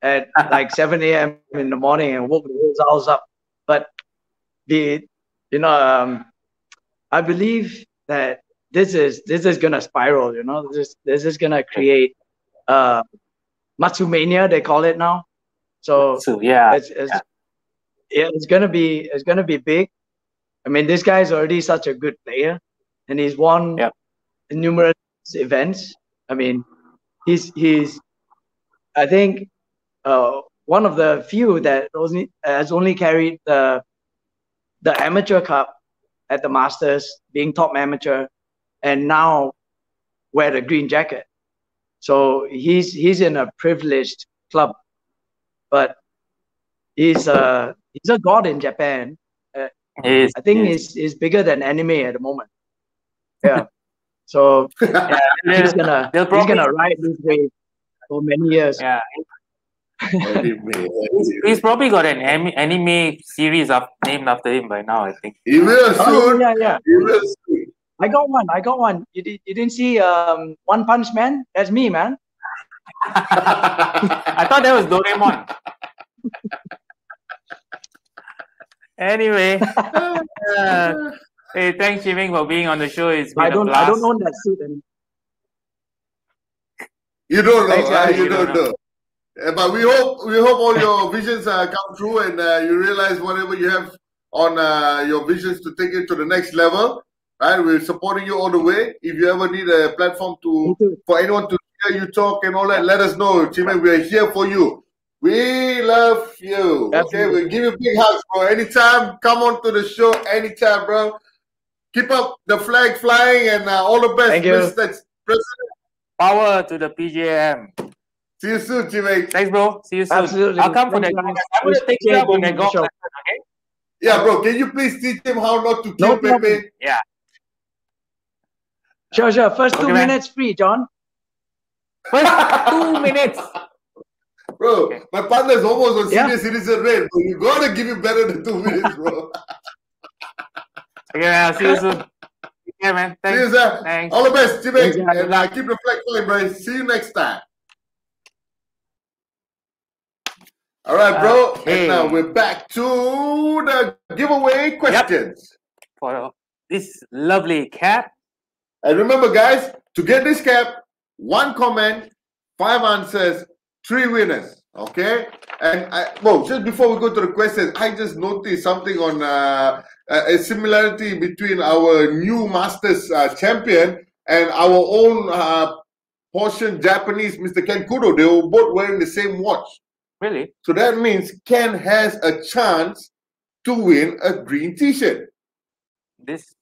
at like 7 a.m. in the morning and woke the whole house up. But I believe that this is gonna spiral. This is gonna create Matsumania, they call it now. So it's gonna be big. I mean, this guy is already such a good player, and he's won numerous events. I mean, he's I think one of the few that has only carried the amateur cup at the Masters, being top amateur, and now wear the green jacket. So he's in a privileged club, but he's a god in Japan. I think he's bigger than anime at the moment. Yeah. So he's gonna ride this wave for many years. Yeah. He's probably got an anime series named after him by now, I think. He will soon. Yeah. He will soon. I got one. You didn't see One Punch Man? That's me, man. I thought that was Doraemon. Anyway, hey, thanks, Chimeng, for being on the show. I don't own that suit anymore. You don't know. Thanks, You don't know. But we hope all your visions come true, and you realize whatever you have on your visions to take it to the next level. Right, we're supporting you all the way. If you ever need a platform for anyone to hear you talk and all that, let us know, Chimeng. We're here for you. We love you. Absolutely. Okay, we'll give you big hugs, bro. Anytime, come on to the show. Anytime, bro. Keep up the flag flying, and all the best. Thank you. Mr. President. Power to the PGAM. See you soon, Chimeng. Thanks, bro. See you soon. Absolutely. I'll come for that. Thank you, I'm going to take you up on that golf show. lesson, okay? Yeah, bro. Can you please teach him how not to kill problem. Pepe? Yeah. Sure. First Okay, 2 man. minutes free, John. First 2 minutes. Bro, my partner is almost on Yeah. senior citizen rate, bro. You gotta give it better than 2 minutes, bro. Okay, man. I'll see you soon. Yeah, man. See Thanks. you, sir. Thanks. All the best, Jimmy. Thanks, yeah. And keep the flag flying, bro. See you next time. All right, bro. Okay. And now we're back to the giveaway questions. For this lovely cap. And remember, guys, to get this cap, 1 comment, 5 answers, 3 winners. Okay? And just before we go to the questions, I just noticed something on a similarity between our new Masters champion and our own portion Japanese, Mr. Ken Kudo. They were both wearing the same watch. Really? So that means Ken has a chance to win a green t-shirt. This.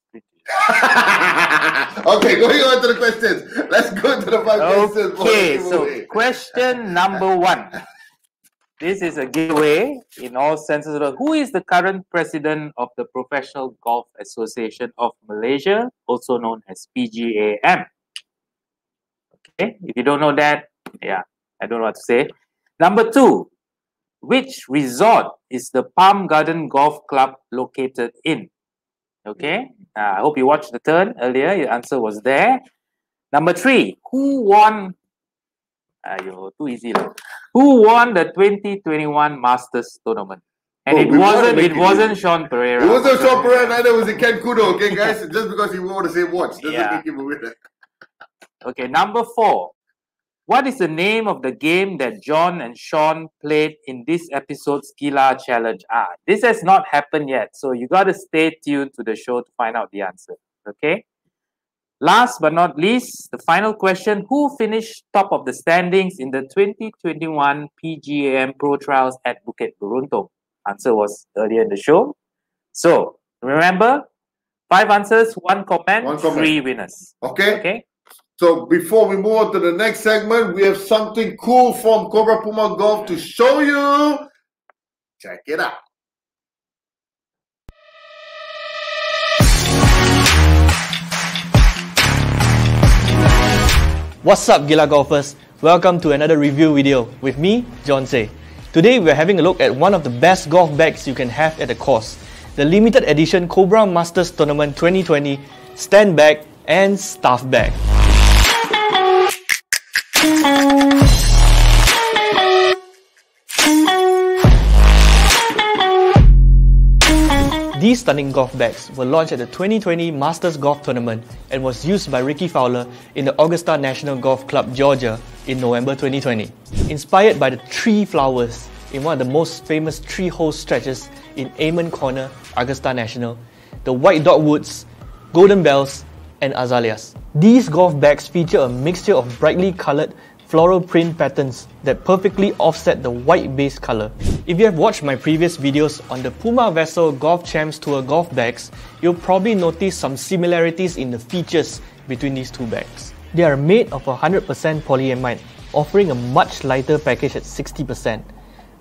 Okay, going on to the questions. Let's go to the 5 questions. Okay, so question number 1. This is a giveaway in all senses of the word. Who is the current president of the Professional Golf Association of Malaysia, also known as PGAM? Okay, if you don't know that, yeah, I don't know what to say. Number 2, which resort is the Palm Garden Golf Club located in? Okay, I hope you watched the turn earlier. Your answer was there. Number 3, who won? Too easy. Who won the 2021 Masters tournament? And it wasn't Sean Pereira. It wasn't Sean Pereira, neither was it Ken Kudo, okay, guys? Just because he wore the same watch doesn't make him a winner. Okay, number 4. What is the name of the game that Jon and Sean played in this episode's Gila Challenge? This has not happened yet, so you got to stay tuned to the show to find out the answer. Okay? Last but not least, the final question. Who finished top of the standings in the 2021 PGAM Pro Trials at Bukit Beruntung? Answer was earlier in the show. So, remember, 5 answers, 1 comment, 3 winners. Okay? Okay? So before we move on to the next segment, we have something cool from Cobra Puma Golf to show you. Check it out. What's up, Gila Golfers? Welcome to another review video with me, Jon Se. Today we're having a look at one of the best golf bags you can have at the course, the limited edition Cobra Masters Tournament 2020 Stand Bag and Staff Bag. These stunning golf bags were launched at the 2020 Masters Golf Tournament and was used by Ricky Fowler in the Augusta National Golf Club, Georgia in November 2020. Inspired by the tree flowers in one of the most famous tree-hole stretches in Amon Corner, Augusta National, the white dogwoods, golden bells, and azaleas. These golf bags feature a mixture of brightly coloured floral print patterns that perfectly offset the white base colour. If you have watched my previous videos on the Puma Vessel Golf Champs Tour golf bags, you'll probably notice some similarities in the features between these two bags. They are made of 100% polyamide, offering a much lighter package at 60%.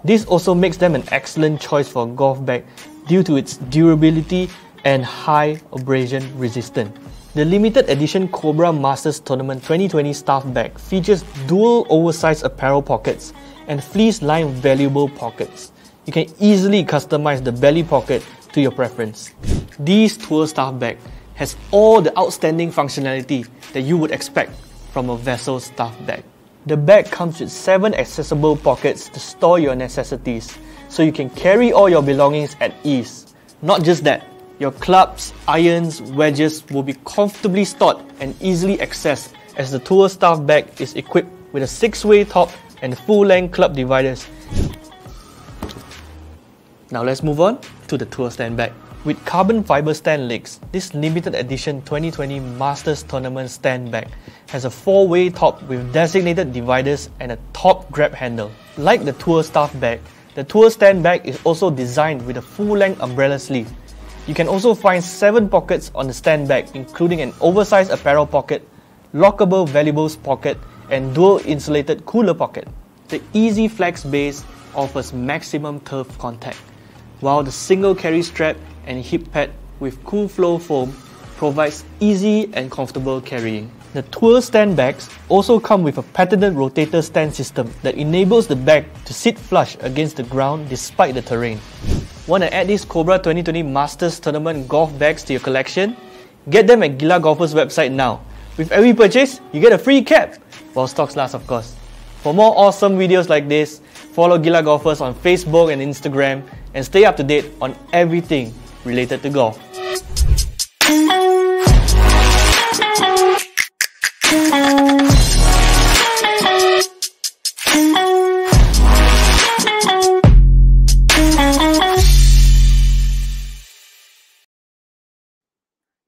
This also makes them an excellent choice for a golf bag due to its durability and high abrasion resistance. The limited edition Cobra Masters Tournament 2020 Staff Bag features dual oversized apparel pockets and fleece-lined valuable pockets. You can easily customize the belly pocket to your preference. This Tour Staff Bag has all the outstanding functionality that you would expect from a Vessel Staff Bag. The bag comes with 7 accessible pockets to store your necessities, so you can carry all your belongings at ease. Not just that, your clubs, irons, wedges will be comfortably stored and easily accessed as the Tour Staff Bag is equipped with a 6-way top and full-length club dividers. Now let's move on to the Tour Stand Bag. With carbon fiber stand legs, this limited edition 2020 Masters Tournament Stand Bag has a 4-way top with designated dividers and a top grab handle. Like the Tour Staff Bag, the Tour Stand Bag is also designed with a full-length umbrella sleeve. You can also find 7 pockets on the stand bag, including an oversized apparel pocket, lockable valuables pocket, and dual insulated cooler pocket. The Easy Flex base offers maximum turf contact, while the single carry strap and hip pad with cool flow foam provides easy and comfortable carrying. The Tour stand bags also come with a patented rotator stand system that enables the bag to sit flush against the ground despite the terrain. Want to add these Cobra 2020 Masters Tournament golf bags to your collection? Get them at Gila Golfers website now. With every purchase, you get a free cap, while stocks last, of course. For more awesome videos like this, follow Gila Golfers on Facebook and Instagram and stay up to date on everything related to golf.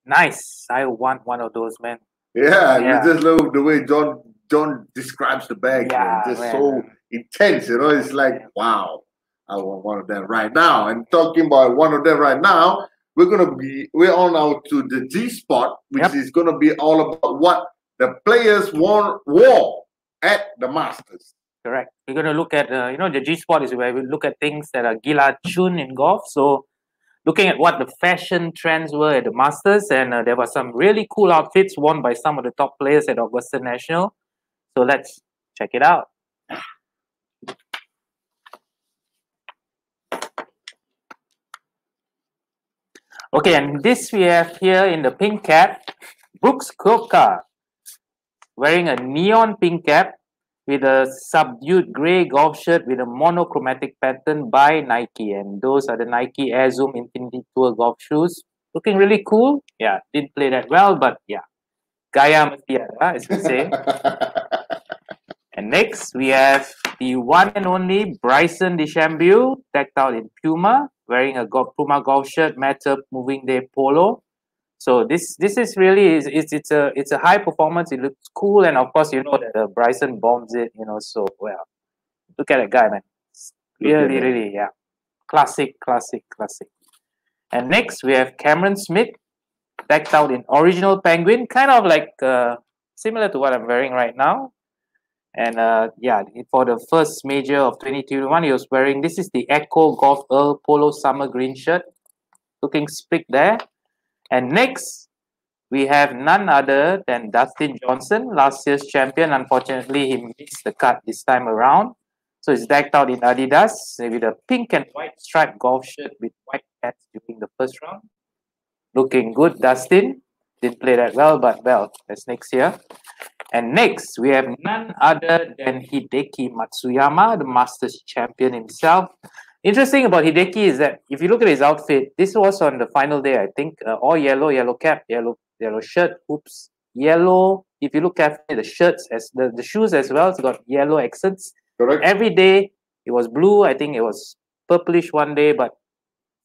Nice. I want one of those, man. Yeah, Yeah. you just love the way John describes the bag. Yeah, Just man. so intense, you know. It's like, wow, I want one of them right now. And talking about one of them right now, we're on out to the G-Spot, which Yep. is gonna be all about what the players wore at the Masters. Correct. We're going to look at, the G-Spot is where we look at things that are Gila Chun in golf. So looking at what the fashion trends were at the Masters, and there were some really cool outfits worn by some of the top players at Augusta National. So let's check it out. Okay, and this we have here in the pink cap, Brooks Koepka, wearing a neon pink cap with a subdued grey golf shirt with a monochromatic pattern by Nike. And those are the Nike Air Zoom Infinity Tour golf shoes. Looking really cool. Yeah, didn't play that well, but yeah. Gaya mesti ada, as we say. And next, we have the one and only Bryson DeChambeau, decked out in Puma, wearing a Puma golf shirt, matchup moving day polo. So this is really it's a high performance. It looks cool, and of course you know that Bryson bombs it, so well. Look at that guy, man. Really, yeah, classic. And next we have Cameron Smith, decked out in original penguin, kind of like similar to what I'm wearing right now. And yeah, for the first major of 2021, he was wearing, this is the Echo Golf Earl Polo Summer Green shirt, looking spick there. And next, we have none other than Dustin Johnson, last year's champion. Unfortunately, he missed the cut this time around. So he's decked out in Adidas with a pink and white striped golf shirt with white pants during the first round. Looking good, Dustin. Didn't play that well, but well, that's next year. And next, we have none other than Hideki Matsuyama, the Masters champion himself. Interesting about Hideki is that if you look at his outfit, this was on the final day, I think. All yellow, yellow cap, yellow shirt, hoops, yellow. If you look carefully, the shirts, the shoes as well, it's got yellow accents. Correct. Every day, it was blue. I think it was purplish one day, but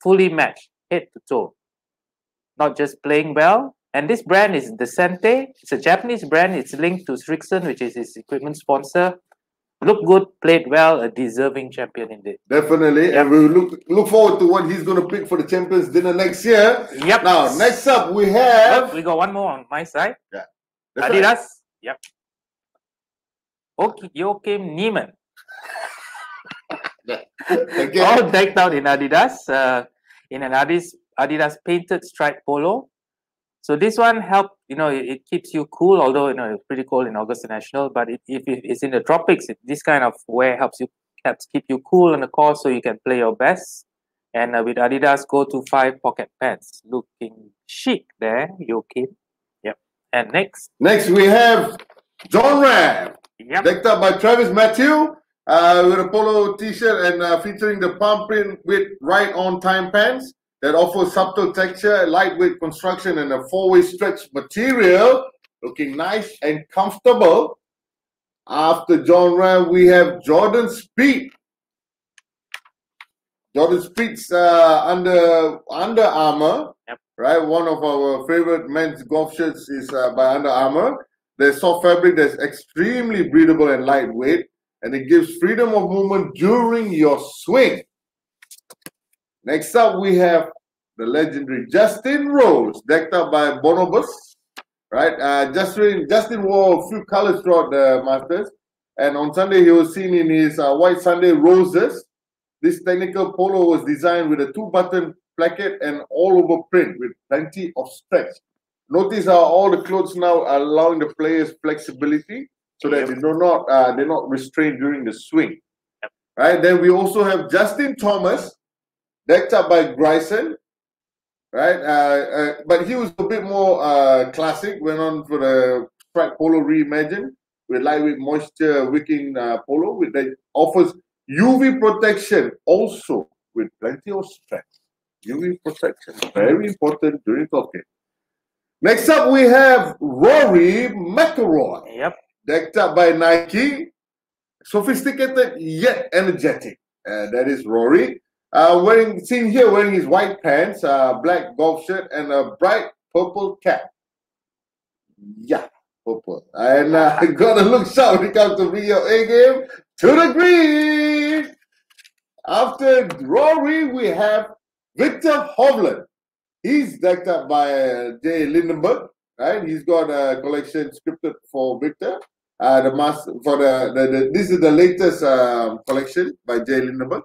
fully matched, head to toe. Not just playing well. And this brand is Descente. It's a Japanese brand. It's linked to Srixon, which is his equipment sponsor. Look good, played well, a deserving champion indeed. Definitely. Yep. And we look forward to what he's going to pick for the Champions Dinner next year. Yep. Now, next up, we have... We got one more on my side. Yeah. Adidas. Right. Yep. Joachim Neiman. Again. All decked out in Adidas. In an Adidas painted striped polo. So this one helped, it keeps you cool, although, it's pretty cold in Augusta National, but if it's in the tropics, this kind of wear helps keep you cool on the course so you can play your best. And with Adidas, go to 5 pocket pants. Looking chic there, Joachim. Yep. And next. Next, we have John Ram. Yep. Decked up by Travis Matthew with a polo t-shirt and featuring the palm print with right on time pants that offers subtle texture, lightweight construction, and a 4-way stretch material. Looking nice and comfortable. After John Ram, we have Jordan Spieth. Jordan Spieth's Under Armour. Yep. Right? One of our favorite men's golf shirts is by Under Armour. There's soft fabric that's extremely breathable and lightweight, and it gives freedom of movement during your swing. Next up, we have the legendary Justin Rose, decked up by Bonobos. Right? Justin wore a few colors throughout the Masters, and on Sunday he was seen in his White Sunday Roses. This technical polo was designed with a 2-button placket and all-over print with plenty of stretch. Notice how all the clothes now are allowing the players flexibility so that they're not restrained during the swing. Right. Then we also have Justin Thomas, decked up by Bryson. Right. But he was a bit more classic. Went on for the Strike Polo Reimagined with lightweight moisture wicking polo that offers UV protection also with plenty of strength. UV protection, very important during golf game. Next up, we have Rory McIlroy. Yep. Decked up by Nike. Sophisticated yet energetic. That is Rory. Seen here wearing his white pants, black golf shirt, and a bright purple cap. Yeah, purple. And gotta look sharp when it comes to bring your A game to the green. After Rory, we have Victor Hovland. He's decked up by Jay Lindenberg, right? He's got a collection scripted for Victor. This is the latest collection by Jay Lindenberg,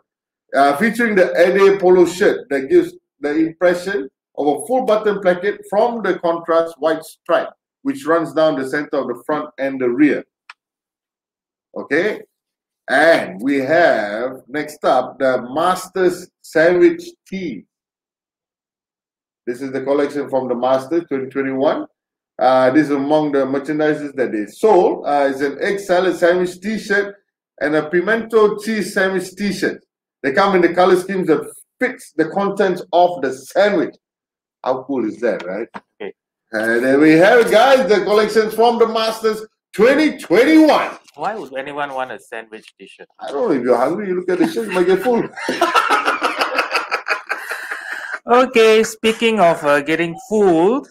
featuring the Ade polo shirt that gives the impression of a full button placket from the contrast white stripe, which runs down the center of the front and the rear. Okay, and we have next up the Masters Sandwich Tee. This is the collection from the Masters 2021. This is among the merchandises that they sold. It's an egg salad sandwich t-shirt and a pimento cheese sandwich t-shirt. They come in the color schemes that fits the contents of the sandwich. How cool is that, right? Okay. And there we have it, guys. The collections from the Masters 2021. Why would anyone want a sandwich t-shirt? I don't know. If you're hungry, you look at the shirt, you might get full. Okay, speaking of getting fooled,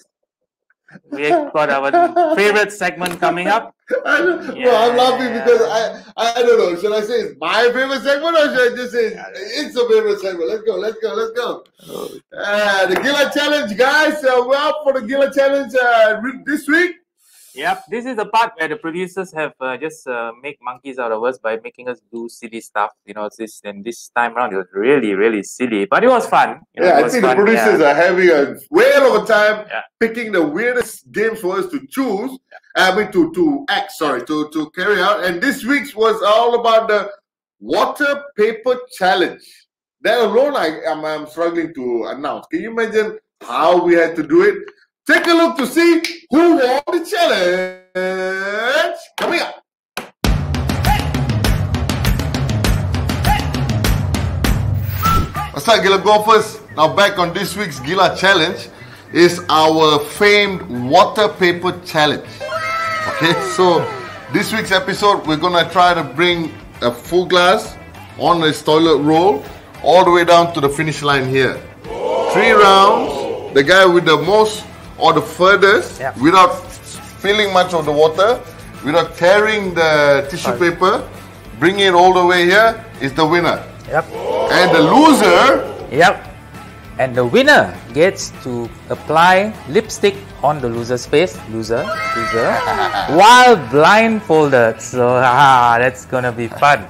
we've got our favorite segment coming up. I know. No, I'm laughing because I don't know. Should I say it's my favorite segment or should I just say it's a favorite segment? Let's go. The Gila Challenge, guys. We're up for the Gila Challenge this week. Yep, this is the part where the producers have just make monkeys out of us by making us do silly stuff. You know, this time around it was really, really silly, but it was fun. You know, I think the producers are having a whale of a time picking the weirdest games for us to choose. To carry out. And this week's was all about the water paper challenge. That alone, I'm struggling to announce. Can you imagine how we had to do it? Take a look to see who won the challenge. Coming up. What's up, Gila Golfers? Now back on this week's Gila Challenge is our famed water paper challenge. Okay, so this week's episode, we're gonna try to bring a full glass on this toilet roll all the way down to the finish line here. 3 rounds. The guy with the most or the furthest, without spilling much of the water, without tearing the tissue paper, bring it all the way here, is the winner. Yep. And the loser. Yep. And the winner gets to apply lipstick on the loser's face, loser, while blindfolded. So that's gonna be fun.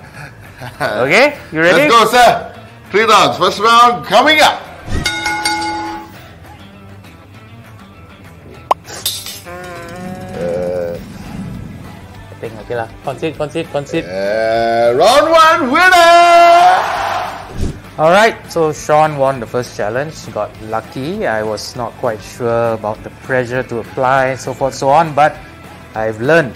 Okay, you ready? Let's go, sir. 3 rounds. First round coming up. Okay lah. Concede. Round 1 winner. Alright, so Sean won the first challenge, got lucky. I was not quite sure about the pressure to apply, so forth, so on, but I've learned.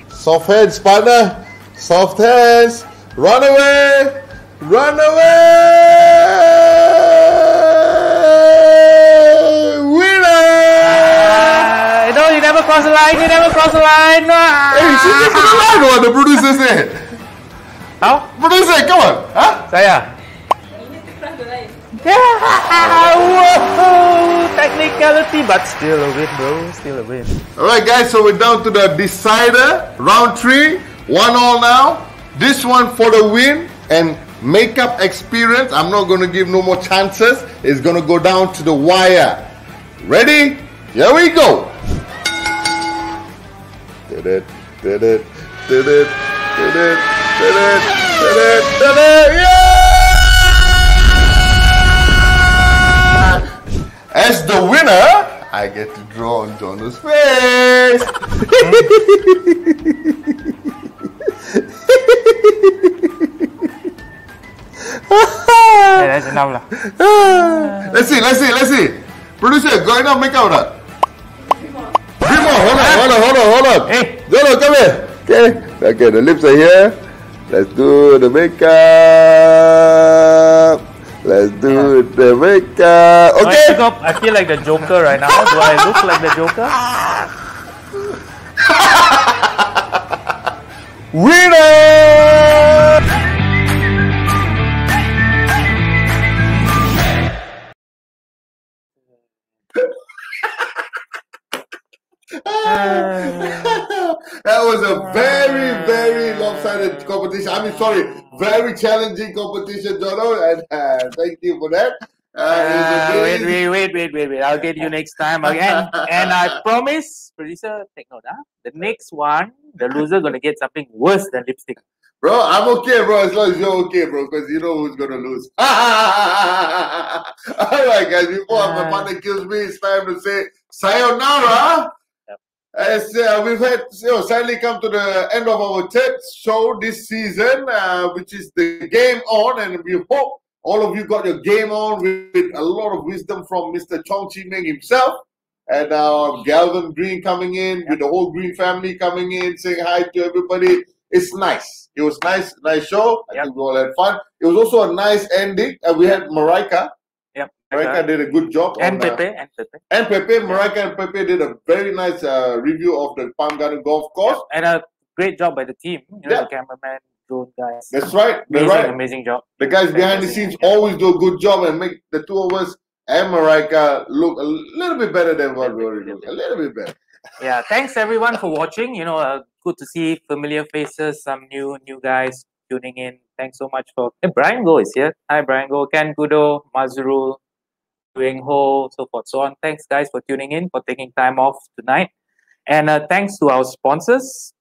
Soft hands, partner. Soft hands. Run away. Run away. No, you never cross the line. You never cross the line. Hey, you should get to the line, what the producer said. How? Producer, come on. Huh? Saya. You need to cross the line. Yeah. Whoa. Technicality, but still a win, bro. Still a win. Alright, guys, so we're down to the decider. Round 3. 1-1 now. This one for the win and makeup experience. I'm not going to give no more chances. It's going to go down to the wire. Ready? Here we go. Did it. Yeah! As the winner, I get to draw on Jonah's face. Hey, that's enough lah. Let's see. Producer, got enough makeup or not? Three more. Hold on. Hey. Jonah, come here. Okay, the lips are here. Let's do the makeup. Okay. I feel like the Joker right now. Do I look like the Joker? Winner! That was a very, very lopsided competition. I mean, sorry, very challenging competition, Jono, and thank you for that. Wait. I'll get you next time again. And I promise, producer, take note, huh? The next one, the loser gonna get something worse than lipstick. Bro, I'm okay, bro, as long as you're okay, bro, because you know who's gonna lose. Alright, guys, before my partner kills me, it's time to say sayonara. As we've had sadly come to the end of our third show this season, which is the Game On, and we hope all of you got your game on with a lot of wisdom from Mr. Chong Chi Meng himself, and Galvin Green coming in with the whole Green family coming in, saying hi to everybody. It's nice. It was nice show. I think we all had fun. It was also a nice ending. We had Marika. Yep. Marika did a good job. And Pepe. Marika and Pepe did a very nice review of the Palm Garden Golf Course. Yep. And a great job by the team. The cameraman, those guys. That's right. Amazing job. The guys behind the scenes always do a good job and make the two of us and Marika look a little bit better than what we already look. A little bit better. Yeah, thanks everyone for watching. Good to see familiar faces, some new guys tuning in. Thanks so much for... Hey, Brian Go is here. Hi, Brian Go, Ken Kudo, Mazrul, Wing Ho, so forth, so on. Thanks, guys, for tuning in, for taking time off tonight. And thanks to our sponsors,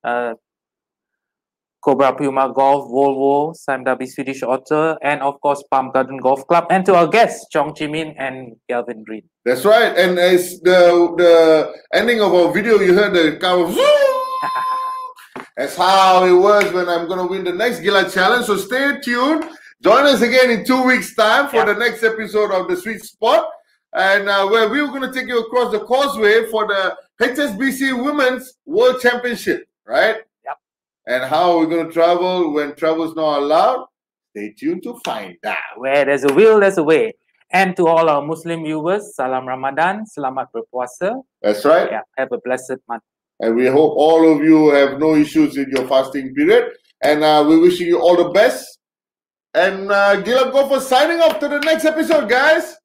Cobra Puma Golf, Volvo, Simdabi Swedish Otter, and of course, Palm Garden Golf Club, and to our guests, Chong Chi Min and Galvin Green. That's right. And as the ending of our video, you heard the kind of that's how it was when I'm going to win the next Gila Challenge. So stay tuned. Join us again in 2 weeks' time for the next episode of The Sweet Spot. And where we're going to take you across the causeway for the HSBC Women's World Championship, right? Yep. And how we're going to travel when travel's not allowed. Stay tuned to find out. Where there's a will, there's a way. And to all our Muslim viewers, Salam Ramadan, Selamat Berpuasa. That's right. Yeah, have a blessed month. And we hope all of you have no issues in your fasting period. And we're wishing you all the best. And Gila Golfers signing off to the next episode, guys.